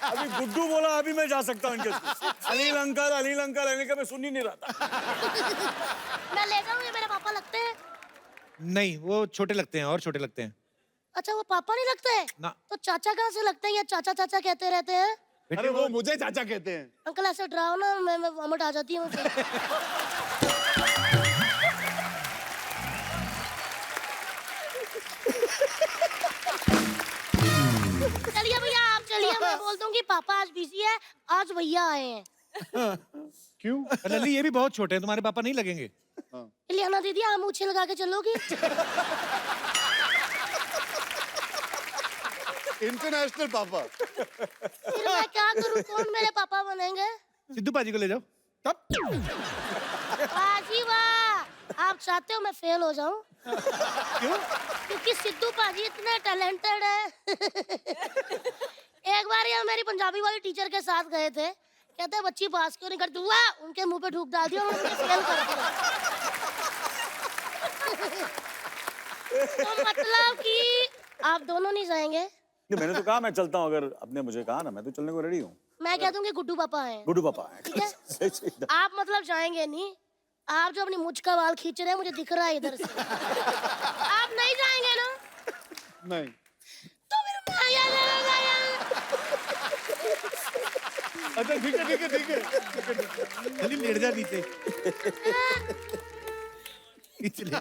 S8: चलो
S4: अभी गुड्डू बोला अभी मैं जा सकता हूँ इनके साथ। अनिल अंकल का मैं सुन ही नहीं रहा था।
S8: मैं ले जाऊं, ये मेरे पापा लगते हैं?
S1: नहीं, वो छोटे लगते हैं और छोटे लगते हैं।
S8: अच्छा, वो पापा नहीं लगते हैं?
S1: ना।
S8: तो चाचा कहाँ से लगते हैं? या चाचा चाचा कहते रहते हैं?
S3: अरे वो मुझे चाचा कहते हैं।
S8: अंकल ऐसे डराओ ना, मैं वॉमिट आ जाती हूँ फिर। चलिए भैया, आप चलिए, मैं बोल दूंगी पापा आज बिजी है, आज भैया आए हैं।
S3: क्यों?
S1: लल्ली, ये भी बहुत छोटे हैं, तुम्हारे पापा नहीं लगेंगे।
S8: लियाना दीदी, आप मूछे लगा के चलोगी?
S3: इंटरनेशनल पापा।
S8: फिर मैं क्या करूँ, कौन मेरे पापा बनेंगे?
S1: सिद्धू पाजी को ले जाओ।
S8: बाजी वाह, आप चाहते हो मैं फेल हो जाऊं?
S1: क्यों?
S8: क्योंकि सिद्धू पाजी इतने टैलेंटेड है। एक बार ये मेरी पंजाबी वाली टीचर के साथ गए थे, कहते हैं बच्ची पास क्यों नहीं करती, वाह उनके मुंह पे थूक डाल दिया, उन्होंने फेल कर दिया। तो मतलब कि आप दोनों नहीं जाएंगे?
S4: नहीं, मैंने तो कहा मैं चलता हूँ, अगर आपने मुझे कहा ना, मैं तो चलने को रेडी हूँ।
S8: मैं कह दूंगी गुड्डू पापा हैं।
S4: गुड्डू पापा है।
S8: ठीक है? आप मतलब जाएंगे नहीं? आप जो अपनी मुझ का बाल खींच रहे हैं, मुझे दिख रहा है इधर से। आप नहीं जाएंगे ना?
S3: नहीं।
S8: तो फिर मैं यहाँ
S3: अच्छा ठीक है।
S1: लल्ली लेट जा नीचे। नीचे ले।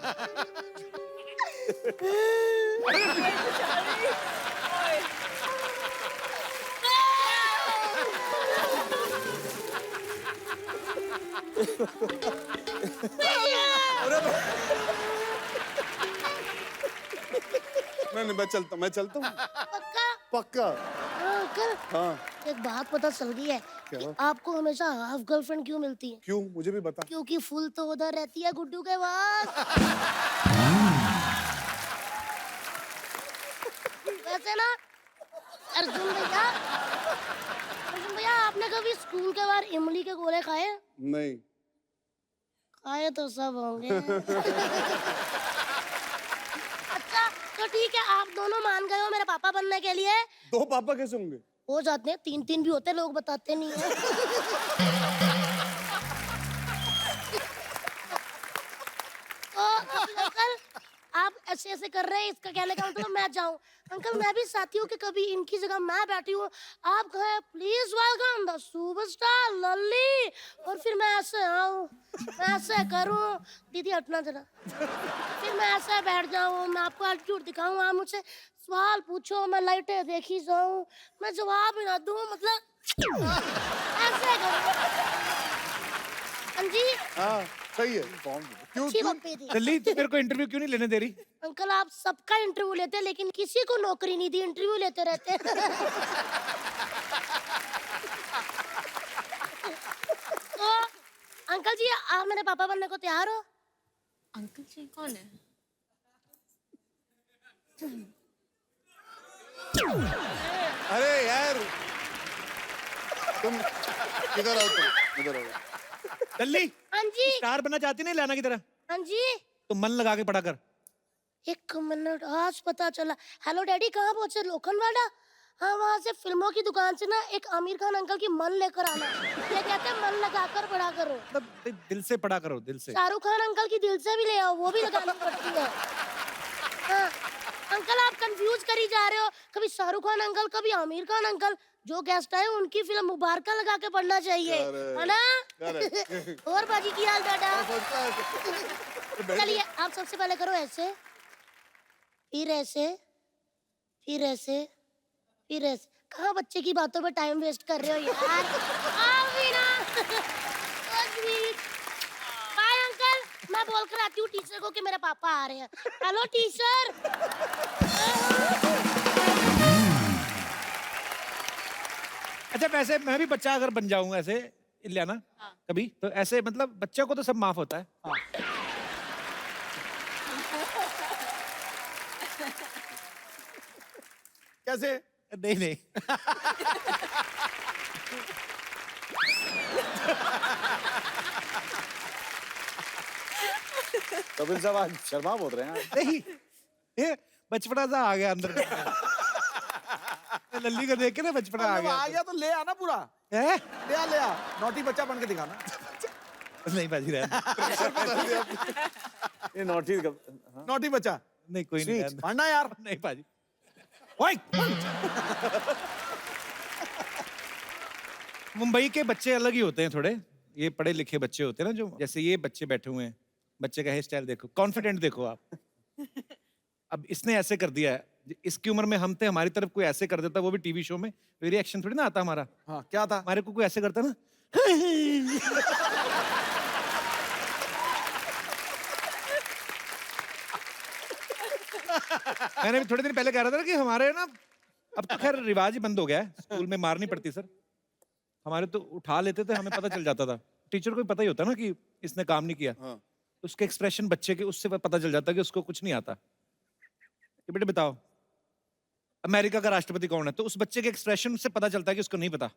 S3: नहीं, मैं चलता हूँ।
S8: पक्का?
S3: पक्का।
S8: हाँ अंकल,
S3: हाँ।
S8: एक बात पता चल गई है कि आपको हमेशा हाफ गर्लफ्रेंड क्यों मिलती है?
S3: क्यों? मुझे भी बता।
S8: क्योंकि फुल तो उधर रहती है गुड्डू के पास। वैसे ना अर्जुन भैया, आपने कभी स्कूल के बाहर इमली के गोले खाए?
S3: नहीं।
S8: खाए तो सब होंगे। अच्छा तो ठीक है, आप दोनों मान गए हो मेरे पापा बनने के लिए?
S3: दो पापा कैसे होंगे?
S8: हो जाते हैं, 3-3 भी होते हैं, लोग बताते नहीं है। तो अंकल, आप ऐसे ऐसे कर रहे हैं, इसका कहने का मतलब मैं जाऊं? अंकल मैं भी चाहती हूँ कि कभी इनकी जगह मैं बैठी हूँ, आप कहें प्लीज वेलकम द सुपरस्टार लल्ली, और फिर मैं ऐसे आऊँ, मैं ऐसे करूँ, दीदी हटना जरा, फिर मैं ऐसे बैठ जाऊँ, मैं आपको एटीट्यूड दिखाऊँ, आप मुझसे सवाल पूछो, मैं लाइटें देखी जाऊँ, मैं जवाब ही ना दूँ, मतलब ऐसे करूँ। हाँ जी,
S3: हाँ सही है। क्यों?
S8: अच्छी बप्पी थी।
S1: लल्ली, तू मेरे को इंटरव्यू क्यों नहीं लेने दे रही?
S8: अंकल आप सबका इंटरव्यू लेते हैं, लेकिन किसी को नौकरी नहीं दी, इंटरव्यू लेते रहते हैं। तो अंकल जी, आप मेरे पापा बनने को तैयार हो?
S7: अंकल जी कौन है?
S3: अरे यार, तुम किधर आओ, तुम इधर आओ।
S1: लल्ली,
S8: हाँ जी,
S1: स्टार बनना चाहती नहीं लाना की तरह?
S8: हाँ जी,
S1: तो मन लगा के पढ़ा कर।
S8: 1 मिनट, आज पता चला। हेलो डैडी, कहाँ पहुंचे? लोखंडवाड़ा? हाँ, वहाँ से फिल्मों की दुकान से ना एक आमिर खान अंकल की मन लेकर आना, ये कहते हैं मन लगाकर पढ़ा करो।
S1: मतलब दिल से पढ़ा करो, दिल से।
S8: शाहरुख खान अंकल की दिल से भी ले आओ, वो भी लगानी पड़ती है। हाँ, अंकल आप कंफ्यूज करी जा रहे हो, कभी शाहरुख खान अंकल, कभी आमिर खान अंकल। जो गेस्ट आए उनकी फिल्म मुबारका लगा के पढ़ना चाहिए, है ना? और बाजी की हाल बेटा? चलिए आप सबसे पहले करो ऐसे, फिर ऐसे, फिर ऐसे, फिर ऐसे। कहाँ बच्चे की बातों पे टाइम वेस्ट कर रहे हो यार? आओ भी ना। बाय अंकल, मैं बोल कर आती हूँ टीचर को कि मेरे पापा आ रहे हैं। Hello teacher.
S1: अच्छा, वैसे मैं भी बच्चा अगर बन जाऊं ऐसे, इलियाना, कभी तो ऐसे, मतलब बच्चे को तो सब माफ होता है।
S2: कैसे?
S1: नहीं नहीं।
S4: कपिल साहब आज शर्मा बोल रहे हैं।
S1: नहीं, ये बचपना सा आ गया अंदर। लल्ली को देख के ना बचपना आ
S2: अब आ
S1: गया
S2: गया तो ले आना पूरा,
S1: है?
S2: ले आ नौटी बच्चा बन के दिखाना।
S1: नहीं बाजी रहने
S4: ये नॉटी का
S2: नौटी बच्चा
S1: नहीं कोई नहीं रहने दो।
S2: पढ़ना यार।
S1: नहीं बाजी ओए मुंबई के बच्चे अलग ही होते हैं थोड़े, ये पढ़े लिखे बच्चे होते हैं ना, जो जैसे ये बच्चे बैठे हुए हैं, बच्चे का हेयर स्टाइल देखो, कॉन्फिडेंट देखो आप। अब इसने ऐसे कर दिया है, इसकी उम्र में हम थे, हमारी तरफ कोई ऐसे कर देता, वो भी टीवी शो में, तो रिएक्शन थोड़ी ना आता हमारा।
S2: हाँ क्या था?
S1: हमारे को कोई ऐसे करता ना मैंने भी थोड़े दिन पहले कह रहा था ना कि हमारे ना, अब तो खैर रिवाज ही बंद हो गया है, स्कूल में मार नहीं पड़ती सर, हमारे तो उठा लेते थे, हमें पता चल जाता था, टीचर को भी पता ही होता ना कि इसने काम नहीं किया।
S3: हाँ।
S1: उसके एक्सप्रेशन बच्चे के, उससे पता चल जाता कि उसको कुछ नहीं आता। ये बेटे बताओ अमेरिका का राष्ट्रपति कौन है, तो उस बच्चे के एक्सप्रेशन से पता चलता है कि उसको नहीं पता।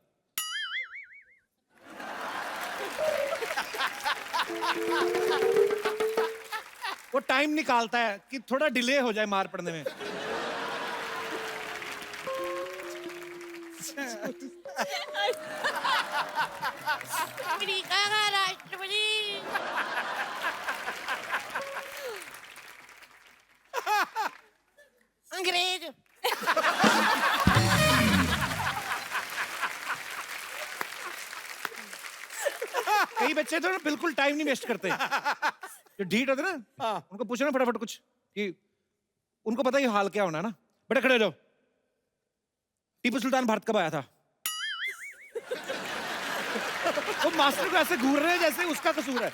S1: वो टाइम निकालता है कि थोड़ा डिले हो जाए मार पड़ने में।
S8: अमेरिका का राष्ट्रपति। अंग्रेज।
S1: कई बच्चे तो ना बिल्कुल टाइम नहीं वेस्ट करते, जो ढीठ होते ना, उनको पूछो ना फटाफट कुछ कि उनको पता ही हाल क्या होना है ना। बेटा खड़े रहो, टीपू सुल्तान भारत कब आया था? वो मास्टर को ऐसे घूर रहे हैं जैसे उसका कसूर है।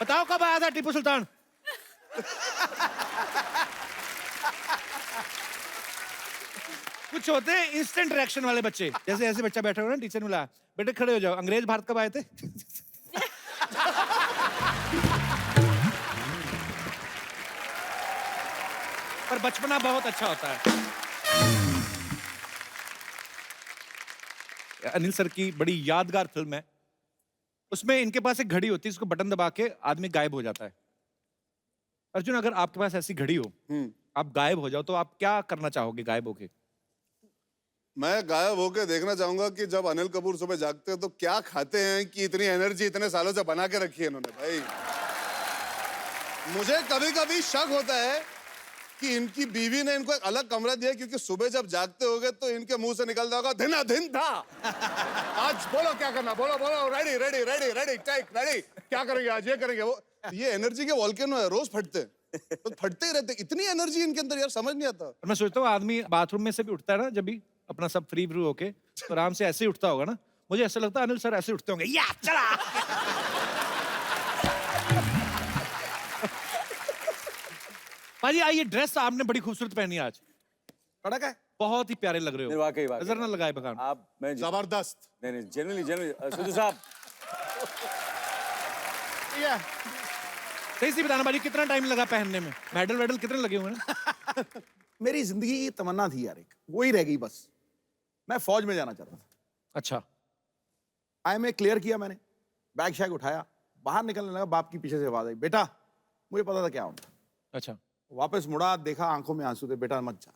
S1: बताओ कब आया था टीपू सुल्तान? कुछ होते हैं इंस्टेंट रिएक्शन वाले बच्चे, जैसे ऐसे बच्चा बैठा हुआ ना, टीचर ने बुलाया, बेटे खड़े हो जाओ, अंग्रेज भारत कब आए थे? पर बचपना बहुत अच्छा होता है। अनिल सर की बड़ी यादगार फिल्म है, उसमें इनके पास एक घड़ी होती है, इसको बटन दबा के आदमी गायब हो जाता है। अर्जुन अगर आपके पास ऐसी घड़ी हो, आप गायब हो जाओ, तो आप क्या करना चाहोगे गायब होके?
S3: मैं गायब होके देखना चाहूंगा कि जब अनिल कपूर सुबह जागते हैं तो क्या खाते हैं कि इतनी एनर्जी इतने सालों से बना के रखी है इन्होंने। भाई मुझे कभी कभी शक होता है कि इनकी बीवी ने इनको एक अलग कमरा दिया, क्योंकि सुबह जब जागते होगे तो इनके मुंह से निकलता होगा धिना धिन था। आज बोलो क्या करना, बोलो बोलो, ready ready ready ready take ready, क्या करेंगे आज, ये करेंगे वो। ये एनर्जी के वॉल्केनो है, रोज फटते हैं, तो फटते ही रहते, इतनी एनर्जी इनके अंदर यार, समझ नहीं आता।
S1: और मैं सोचता हूँ आदमी बाथरूम में से भी उठता है ना, जब भी अपना सब फ्री फ्रू होके, तो आराम से ऐसे ही उठता होगा ना। मुझे ऐसा लगता है अनिल सर ऐसे उठते होंगे, या चला। भाजी आइए, ड्रेस आपने बड़ी खूबसूरत पहनी है आज,
S2: कड़क है।
S1: बहुत ही प्यारे लग रहे
S4: नहीं,
S1: हो।
S4: वाकई वाकई
S1: नजर ना लगाए बखान।
S4: आप मैं
S3: जबरदस्त।
S4: नहीं नहीं जनरली जनरली सिद्धू साहब
S2: ये
S1: सही सी बताना भाजी, कितना टाइम लगा पहनने में? मेडल वेडल कितने लगे हुए हैं?
S2: मेरी जिंदगी की तमन्ना थी यार, एक वही रह गई बस। मैं फौज में जाना चाहता था।
S1: अच्छा,
S2: IMA क्लियर किया मैंने, बैग शैग उठाया, बाहर निकलने लगा, बाप की पीछे से आवाज आई, बेटा मुझे पता था क्या होना।
S1: अच्छा।
S2: वापस मुड़ा, देखा आंखों में आंसू थे, बेटा मत जा।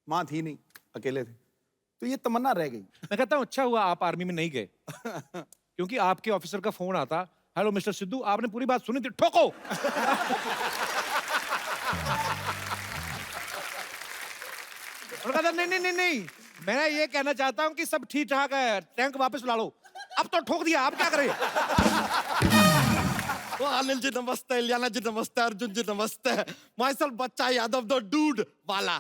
S2: माँ थी नहीं, अकेले थे, तो ये तमन्ना रह गई।
S1: मैं कहता हूँ अच्छा हुआ आप आर्मी में नहीं गए, क्योंकि आपके ऑफिसर का फोन आता, हेलो मिस्टर सिद्धू, आपने पूरी बात सुनी थी, ठोको। और कहता नहीं नहीं नहीं नहीं, मैं ये कहना चाहता हूँ कि सब ठीक ठाक है, टैंक वापस ला लो। अब तो ठोक दिया, अब क्या करें?
S9: वो अनिल जी नमस्ते, इलियाना जी नमस्ते, अर्जुन जी नमस्ते, माई सेल्फ बच्चा यादव द डूड वाला।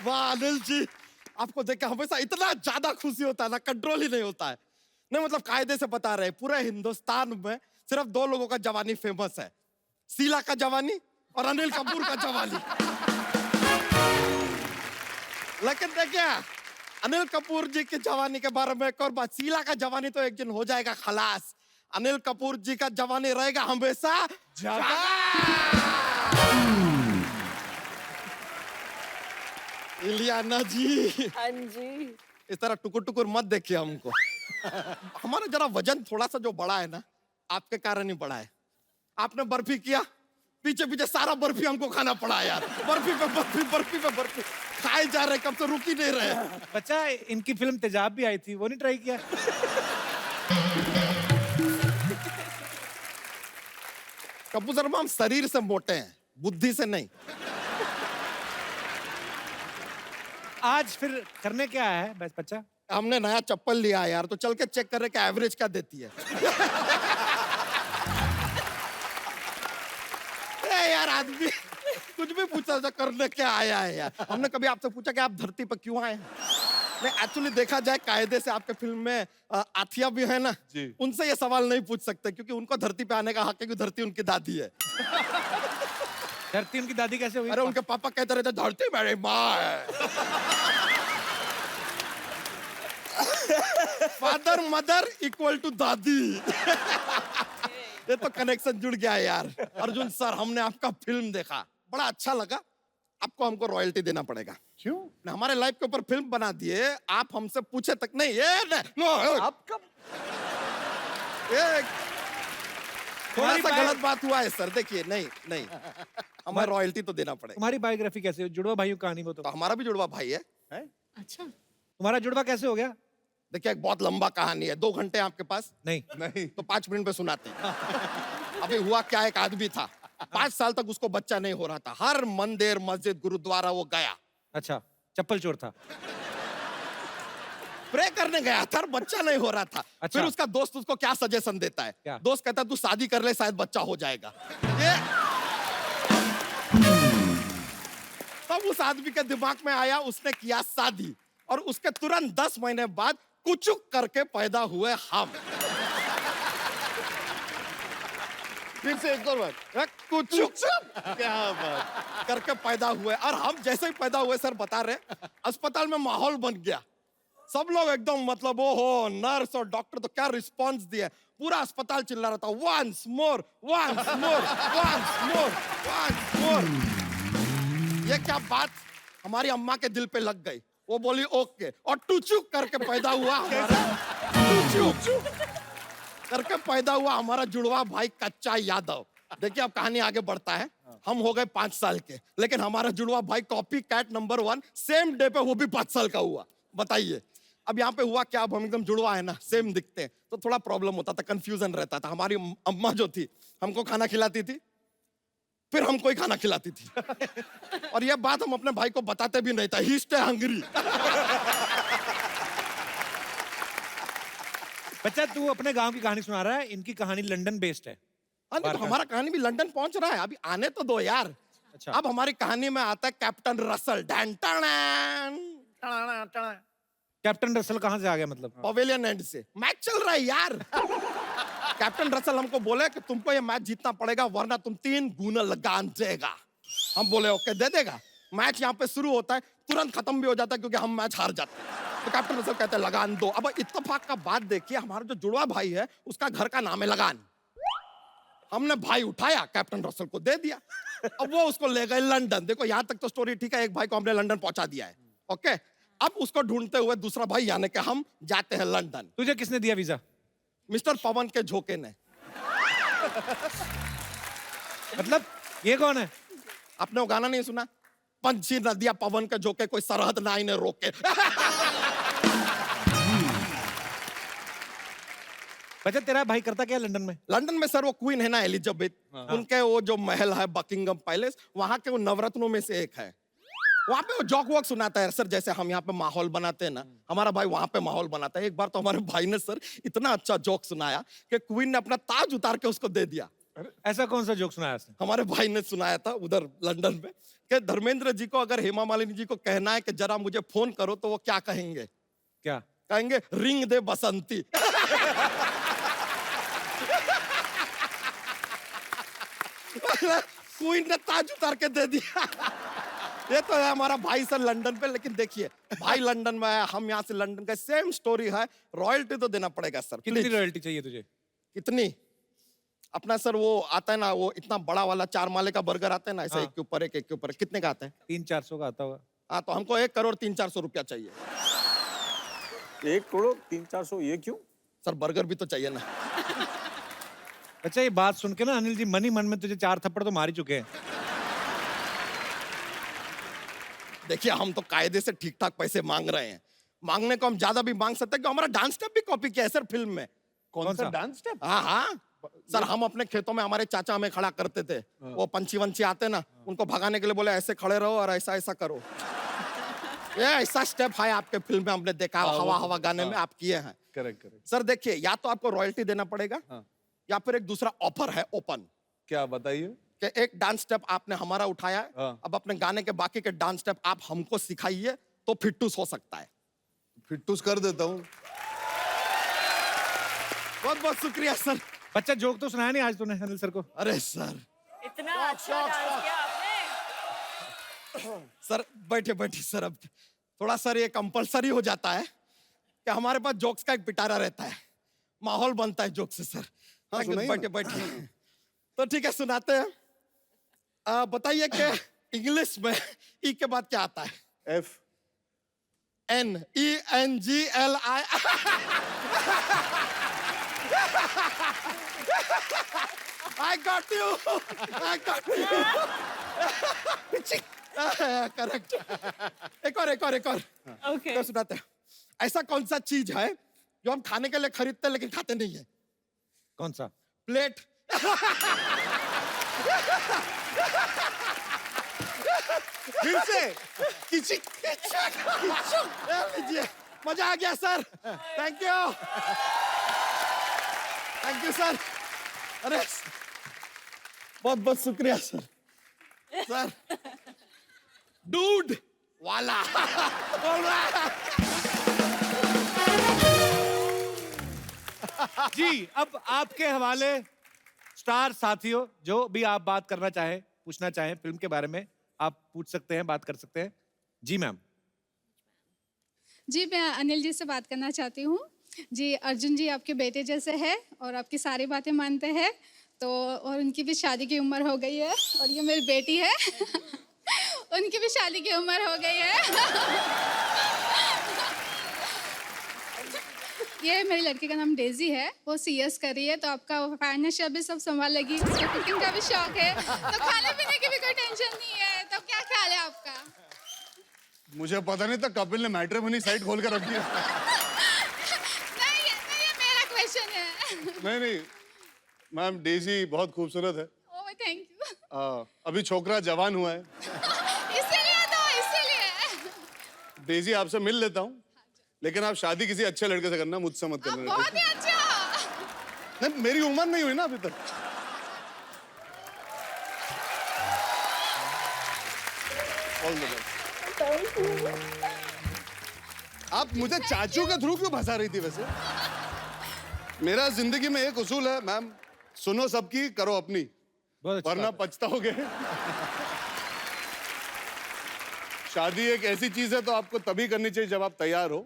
S9: वाह अनिल जी, आपको देख के हमेशा इतना ज्यादा खुशी होता है ना, कंट्रोल ही नहीं होता है। नहीं मतलब कायदे से बता रहे, पूरे हिंदुस्तान में सिर्फ 2 लोगों का जवानी फेमस है, शीला का जवानी और अनिल कपूर का जवानी। लेकिन देखिए अनिल कपूर जी की जवानी के बारे में एक और बात, शीला का जवानी तो एक दिन हो जाएगा खलास, अनिल कपूर जी का जवानी रहेगा हमेशा जगा। इलियाना जी,
S7: हाँ जी।
S9: इस तरह टुकुर टुकुर मत देखिए हमको। हमारा जरा वजन थोड़ा सा जो बढ़ा है ना, आपके कारण ही बढ़ा है। आपने बर्फी किया, पीछे पीछे सारा बर्फी हमको खाना पड़ा यार, बर्फी पे बर्फी, बर्फी पे बर्फी खाए जा रहे, कब से रुक ही नहीं रहे।
S1: बच्चा इनकी फिल्म तेजाब भी आई थी, वो नहीं ट्राई किया?
S9: कपूर शर्मा हम शरीर से मोटे हैं, बुद्धि से नहीं।
S1: आज फिर करने क्या है बस बच्चा?
S9: हमने नया चप्पल लिया है यार, तो चल के चेक कर रहे कि एवरेज क्या देती है। ए यार आदमी कुछ भी पूछा था, करने क्या आया है यार। हमने कभी आपसे पूछा कि आप धरती पर क्यों आए हैं? नहीं, एक्चुअली देखा जाए कायदे से आपके फिल्म में आथिया भी है ना जी, उनसे ये सवाल नहीं पूछ सकते क्योंकि उनको धरती पे आने का हक है, क्योंकि धरती उनकी दादी है।
S1: धरती उनकी दादी कैसे हुई?
S9: अरे उनके पापा कहते रहते धरती मेरी माँ है। फादर मदर इक्वल टू दादी। ये तो कनेक्शन जुड़ गया है यार। अर्जुन सर, हमने आपका फिल्म देखा, बड़ा अच्छा लगा। आपको हमको रॉयल्टी देना पड़ेगा।
S2: क्यों?
S9: ना हमारे लाइफ के ऊपर फिल्म बना दिए, आप हमसे पूछे तक नहीं। ये
S2: आपका
S9: ये थोड़ा सा
S1: बायो-
S9: गलत बात हुआ है सर। देखिए नहीं नहीं, हमें रॉयल्टी तो देना पड़ेगा।
S1: तुम्हारी बायोग्राफी कैसे? जुड़वा भाइयों की कहानी वो तो।
S9: तो हमारा भी जुड़वा भाई है।
S7: अच्छा।
S1: तुम्हारा जुड़वा कैसे हो गया?
S9: देखिए एक बहुत लंबा कहानी है, 2 घंटे आपके पास
S1: नहीं
S2: नहीं,
S9: तो 5 मिनट में सुनाते हैं। अभी हुआ क्या, एक आदमी था, 5 साल तक उसको बच्चा नहीं हो रहा था। हर मंदिर मस्जिद गुरुद्वारा वो गया,
S1: अच्छा, चप्पल चोर था।
S9: प्रे करने गया था, बच्चा नहीं हो रहा था।
S1: अच्छा।
S9: फिर उसका दोस्त उसको क्या सजेशन देता है?
S1: क्या?
S9: दोस्त कहता है तू शादी कर ले, शायद बच्चा हो जाएगा। ये तब उस आदमी के दिमाग में आया, उसने किया शादी, और उसके तुरंत 10 महीने बाद कुचुक करके पैदा हुए हम।
S2: फिर से एक और बात।
S9: कुचुक
S2: क्या बात।
S9: करके पैदा हुए, और हम जैसे ही पैदा हुए सर बता रहे, अस्पताल में माहौल बन गया। सब लोग एकदम मतलब ओहो, नर्स और डॉक्टर तो क्या रिस्पांस दिए, पूरा अस्पताल चिल्ला रहा था, once more, once more, once more, once more. ये क्या बात हमारी अम्मा के दिल पे लग गई। वो बोली ओके, और टुचुक करके पैदा हुआ हमारा, टुचुक करके पैदा हुआ हमारा जुड़वा भाई कच्चा यादव। देखिए अब कहानी आगे बढ़ता है। हम हो गए 5 साल के, लेकिन हमारा जुड़वा भाई copycat number 1 same day पे वो भी 5 साल का हुआ। बताइए अब यहाँ पे हुआ क्या? अब हम एकदम जुड़वा है ना, सेम दिखते हैं, तो थोड़ा प्रॉब्लम होता था, कंफ्यूजन रहता था। हमारी अम्मा जो थी हमको खाना खिलाती थी, फिर हमको ही खाना खिलाती थी। और ये बात हम अपने भाई को बताते भी नहीं था, ही स्टे हंग्री।
S1: बच्चा तू अपने गांव की कहानी सुना रहा है, इनकी कहानी लंदन बेस्ड है।
S9: तो हमारा कहानी भी लंदन पहुंच रहा है, अभी आने तो दो यार।
S1: अच्छा।
S9: अब हमारी कहानी में आता है कैप्टन रसल।
S1: कैप्टन रसल कहाँ से आ गया मतलब?
S9: पवेलियन एंड से मैच चल रहा है यार। कैप्टन रसल हमको बोले कि तुमको ये मैच जीतना पड़ेगा, वरना तुम 3 गुना लगान देगा। हम बोले ओके, दे देगा। मैच यहाँ पे शुरू होता है, तुरंत खत्म भी हो जाता है क्योंकि हम मैच हार जाते हैं। तो कैप्टन रसल कहते हैं लगान दो। अब इत्तेफाक का बात देखिए, हमारा जो जुड़वा भाई है उसका घर का नाम है लगान। हमने भाई उठाया, कैप्टन रसल को दे दिया। अब वो उसको ले गए लंदन। देखो यहाँ तक तो स्टोरी ठीक है, एक भाई को हमने लंदन पहुंचा दिया है। ओके, अब उसको ढूंढते हुए दूसरा भाई यानी कि हम जाते हैं लंदन।
S1: तुझे किसने दिया वीजा?
S9: मिस्टर पवन के झोंके ने।
S1: मतलब ये कौन है?
S9: आपने वो गाना नहीं सुना? पंछी नदिया पवन के झोंके, कोई सरहद ना इन्हें रोके।
S1: बच्चा तेरा भाई करता क्या है लंदन में?
S9: लंदन में सर वो क्वीन है ना एलिजाबेथ, उनके वो जो महल है बकिंगम पैलेस, वहां के वो नवरत्नों में से एक है। वहां पे वो जॉक वॉक सुनाता है सर, जैसे हम यहाँ पे माहौल बनाते हैं ना, हमारा भाई वहां पे माहौल बनाता है। एक बार तो हमारे भाई ने सर इतना अच्छा जोक सुनाया कि क्वीन ने अपना ताज उतार के उसको दे दिया।
S1: ऐसा कौन सा जोक सुनाया उसने?
S9: हमारे भाई ने सुनाया था उधर लंदन में कि धर्मेंद्र जी को अगर हेमा मालिनी जी को कहना है कि जरा मुझे फोन करो, तो वो क्या कहेंगे?
S1: क्या
S9: कहेंगे? रिंग दे बसंती। क्वीन ने ताज उतार के दे दिया। ये तो है हमारा भाई सर लंदन पे। लेकिन देखिए भाई लंदन में है, हम यहाँ से लंदन का, सेम स्टोरी है। रॉयल्टी तो देना पड़ेगा सर।
S1: कितनी
S9: प्लीज।
S1: रॉयल्टी चाहिए तुझे?
S9: कितनी? अपना सर वो आता है ना, वो इतना बड़ा वाला 4 माले का बर्गर आता है ना, ऐसे
S1: हाँ।
S9: एक के ऊपर एक के ऊपर, कितने का आता है?
S1: 300-400 का आता होगा।
S9: हाँ, तो हमको 1 करोड़ 300-400 रुपया चाहिए।
S4: 1 करोड़ 300-400, ये क्यों?
S9: सर बर्गर भी तो चाहिए ना।
S1: अच्छा, ये बात सुन के ना अनिल जी मन ही मन में तुझे 4 थप्पड़ तो मार ही चुके हैं।
S9: देखिए हम तो कायदे से ठीक ठाक पैसे मांग रहे हैं, मांगने को हम ज्यादा भी मांग सकते हैं, क्योंकि हमारा डांस स्टेप भी कॉपी किया है सर फिल्म में।
S2: कौन सा डांस स्टेप?
S9: हाँ हाँ सर, हम अपने खेतों में हमारे चाचा हमें खड़ा करते थे, वो पंछी वंछी आते ना, उनको भगाने के लिए बोले ऐसे खड़े रहो और ऐसा ऐसा करो। ये ऐसा स्टेप है आपके फिल्म में, हमने देखा हवा हवा गाने में आप किए हैं।
S2: Correct correct.
S9: सर देखिए, या तो आपको रॉयल्टी देना पड़ेगा या फिर एक दूसरा ऑफर है ओपन,
S2: क्या बताइए?
S9: कि एक डांस स्टेप आपने हमारा उठाया है,
S2: हाँ।
S9: अब अपने गाने के बाकी के डांस स्टेप आप हमको सिखाइए तो फिट्टूस हो सकता है।
S3: फिट्टूस कर देता हूँ।
S9: बहुत बहुत शुक्रिया सर।
S1: बच्चा जोक तो सुनाया नहीं आज तूने अनिल सर को।
S9: अरे सर,
S7: इतना अच्छा डांस किया आपने।
S9: सर बैठे बैठे सर, अब थोड़ा सर ये कंपलसरी हो जाता है कि हमारे पास जोक्स का एक पिटारा रहता है, माहौल बनता है जोक से सर।
S3: हाँ, सुनाइए ना।
S9: बैठे बैठे तो ठीक है सुनाते हैं। बताइए कि इंग्लिश में ई के बाद क्या आता है?
S3: F.
S9: NENGLI। I got you. I got you. Correct. एक और।
S7: Okay.
S9: तो सुनाते हैं। ऐसा कौन सा चीज है जो हम खाने के लिए खरीदते हैं लेकिन खाते नहीं है?
S1: कौन सा?
S9: प्लेट।
S3: फिर से
S9: किचिक लीजिए, मजा आ गया सर। Thank you sir. अरे बहुत बहुत शुक्रिया सर। सर डूड वाला।
S1: जी, अब आपके हवाले स्टार साथियों, जो भी आप बात करना चाहें, पूछना चाहें फिल्म के बारे में, आप पूछ सकते हैं, बात कर सकते हैं। जी मैम।
S10: जी मैं अनिल जी से बात करना चाहती हूँ। जी अर्जुन जी आपके बेटे जैसे हैं और आपकी सारी बातें मानते हैं, तो और उनकी भी शादी की उम्र हो गई है, और ये मेरी बेटी है। उनकी भी शादी की उम्र हो गई है। ये मेरी लड़की का नाम डेजी है, वो CS कर रही है, तो आपका फाइनेंशियल भी सब संभालेगी, उसको कुकिंग का भी शौक है, तो खाने पीने की भी कोई टेंशन नहीं है। तो क्या ख्याल है आपका?
S3: मुझे पता नहीं था कपिल ने मैट्रिमोनी साइट खोल कर रखी है।
S10: नहीं ये मेरा क्वेश्चन है।
S3: नहीं मैम, डेजी बहुत खूबसूरत है।
S10: Oh thank you.
S3: अभी छोकरा जवान हुआ है।
S10: इसीलिए
S3: डेजी आपसे मिल लेता हूँ, लेकिन आप शादी किसी अच्छे लड़के से करना, मुझसे मत करना।
S10: बहुत ही अच्छा।
S3: नहीं, मेरी उम्र नहीं हुई ना अभी तक। All the best. आप मुझे चाचू के थ्रू क्यों फंसा रही थी वैसे? मेरा जिंदगी में एक उसूल है मैम, सुनो सबकी, करो अपनी,
S1: बहुत अच्छी
S3: वरना
S1: बात है।
S3: पछताओगे। शादी एक ऐसी चीज है तो आपको तभी करनी चाहिए जब आप तैयार हो।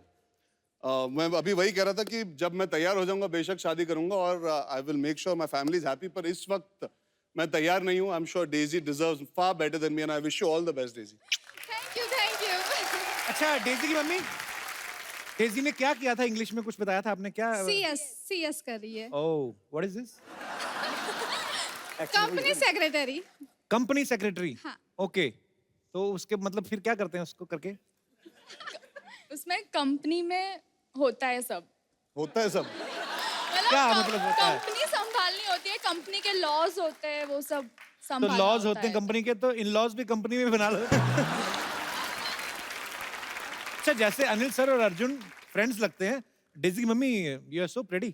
S3: मैं अभी वही कह रहा था कि जब मैं तैयार हो जाऊंगा बेशक शादी करूंगा, और I will make sure my family is happy, पर इस वक्त मैं तैयार नहीं हूं। I am sure Daisy deserves far better than me, and I wish you all the best Daisy.
S10: Thank you.
S1: अच्छा, डेजी की मम्मी, डेजी ने क्या किया था इंग्लिश में? कुछ बताया था आपने क्या?
S10: CS कर रही है,
S1: oh, what is this?
S10: Company secretary.
S1: Company secretary.
S10: हाँ।
S1: ओके, तो उसके मतलब फिर क्या करते हैं उसको करके?
S11: उसमें कंपनी में होता है सब।
S3: होता है सब?
S1: क्या मतलब होता है?
S11: कंपनी संभालनी होती है, कंपनी के लॉज होते हैं, वो सब
S1: तो
S11: संभालना
S1: लॉज
S11: होता
S1: होते हैं
S11: है।
S1: कंपनी के, तो इन लॉज भी कंपनी में बना लो। अच्छा, जैसे अनिल सर और अर्जुन फ्रेंड्स लगते हैं, डेजी की मम्मी you are so pretty.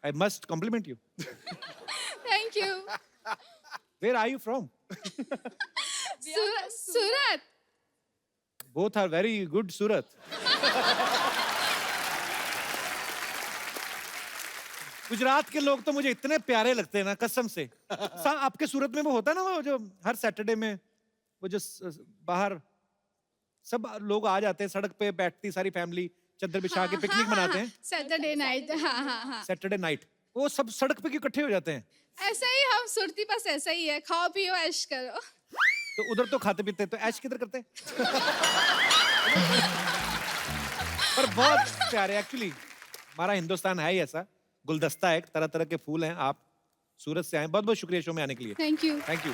S1: I must compliment you.
S10: Thank you.
S1: Where are you from?
S10: Surat.
S1: Both are very good. Surat. Gujarat के लोग तो मुझे इतने प्यारे लगते हैं ना, कसम से। आपके सूरत में वो होता है ना, वो जो हर सैटरडे में वो जो बाहर सब लोग आ जाते हैं, सड़क पे बैठती सारी फैमिली, चादर बिछा के पिकनिक मनाते हैं।
S10: Saturday night. हाँ।
S1: सैटरडे नाइट वो सब सड़क पे क्यों इकट्ठे हो जाते हैं?
S10: ऐसा ही हम सुरती पास ऐसा ही है, खाओ पियो ऐश करो।
S1: तो उधर तो खाते पीते हैं, तो ऐश किधर करते हैं? पर बहुत प्यारे एक्चुअली, हमारा हिंदुस्तान है ही ऐसा। गुलदस्ता है, तरह तरह के फूल हैं। आप सूरत से आए, बहुत बहुत शुक्रिया शो में आने के लिए।
S10: Thank you.
S1: Thank you.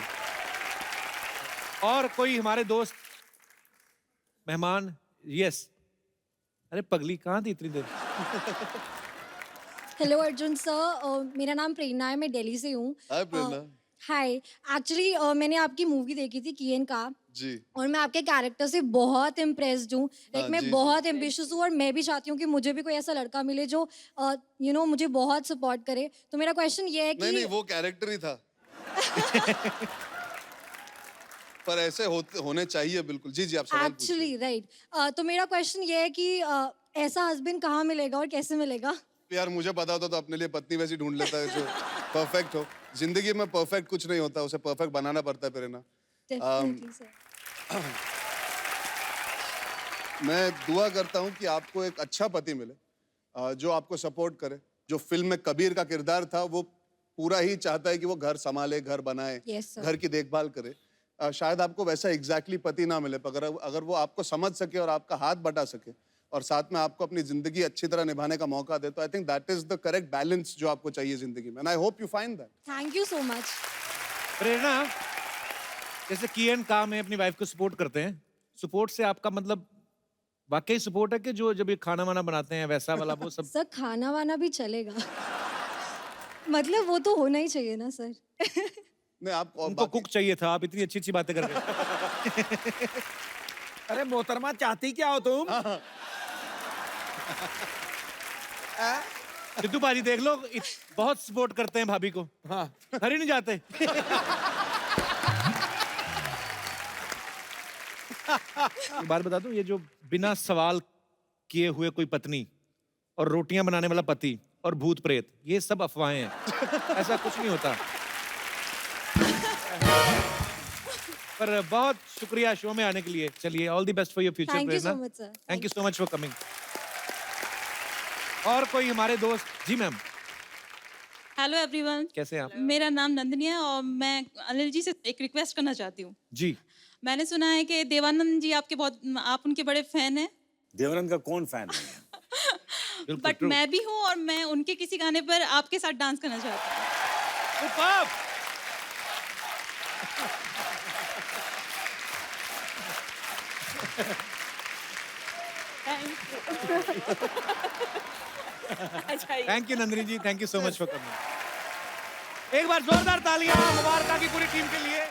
S1: और कोई हमारे दोस्त मेहमान? यस। अरे पगली कहाँ थी इतनी देर?
S12: हेलो अर्जुन सर, मेरा नाम प्रेरणा है, मैं दिल्ली से हूँ।
S3: हाय प्रेरणा।
S12: हाय, एक्चुअली मैंने आपकी मूवी देखी थी किएन का,
S3: जी।
S12: और मैं आपके कैरेक्टर से बहुत इम्प्रेस्ड हूँ। लाइक मैं
S3: जी,
S12: बहुत एम्बिशियस हूँ और मैं भी चाहती हूँ कि मुझे भी कोई ऐसा लड़का मिले जो मुझे बहुत सपोर्ट करे। तो मेरा क्वेश्चन ये है कि
S3: नहीं, वो कैरेक्टर ही था। पर ऐसे होने चाहिए बिल्कुल। जी जी, आप सवाल पूछिए।
S12: एक्चुअली राइट, तो मेरा क्वेश्चन ये है कि ऐसा हस्बैंड कहाँ मिलेगा और कैसे मिलेगा?
S3: यार मुझे पता होता तो अपने लिए पत्नी वैसी ढूंढ लेता है जो परफेक्ट हो। जिंदगी में परफेक्ट कुछ नहीं होता, उसे परफेक्ट बनाना पड़ता है प्रेरणा।
S12: Definitely, sir.
S3: मैं दुआ करता हूँ कि आपको एक अच्छा पति मिले जो आपको सपोर्ट करे। जो फिल्म में कबीर का किरदार था वो पूरा ही चाहता है कि वो घर संभाले, घर बनाए,
S12: Yes, sir.
S3: घर की देखभाल करे। शायद आपको वैसा एग्जैक्टली पति ना मिले, पर अगर वो आपको समझ सके और आपका हाथ बटा सके और साथ में आपको अपनी जिंदगी अच्छी तरह निभाने का मौका दे, तो I think that is the correct balance जो आपको चाहिए जिंदगी में। And I hope you find that.
S12: Thank you so much.
S1: Prerna, जैसे किएन का में अपनी वाइफ को सपोर्ट करते हैं, सपोर्ट से आपका मतलब वाकई सपोर्ट है कि जो जब ये खाना वाना बनाते हैं वैसा वाला वो सब?
S12: सर खाना वाना भी चलेगा। मतलब वो तो होना ही चाहिए ना सर।
S3: नहीं, आप
S1: उनको कुक चाहिए था, आप इतनी अच्छी अच्छी बातें कर रहे।
S2: अरे मोहतरमा, चाहती क्या हो तुम?
S1: सिद्धू बाजी देख लो, बहुत सपोर्ट करते हैं भाभी को।
S2: हाँ।
S1: घर ही नहीं जाते। एक बात बता दूं, ये जो बिना सवाल किए हुए कोई पत्नी और रोटियां बनाने वाला पति और भूत प्रेत, ये सब अफवाहें हैं। ऐसा कुछ नहीं होता। पर बहुत शुक्रिया शो में आने के लिए। चलिए, all the best for your future
S12: thank you
S1: Prerna.
S12: So much sir.
S1: Thank you so much for coming. और कोई हमारे दोस्त? जी मैम,
S13: हेलो एवरीवन,
S1: कैसे हैं आप?
S13: मेरा नाम नंदनी है और मैं अनिल जी से एक रिक्वेस्ट करना चाहती हूँ।
S1: जी।
S13: मैंने सुना है कि देवानंद जी आप उनके बड़े फैन हैं।
S4: देवानंद का कौन फैन है?
S13: बट मैं भी हूँ और मैं उनके किसी गाने पर आपके साथ डांस करना चाहती हूँ।
S1: Thank you Nandini ji, thank you so much for coming. एक बार जोरदार तालियां मुबारका की पूरी टीम के लिए।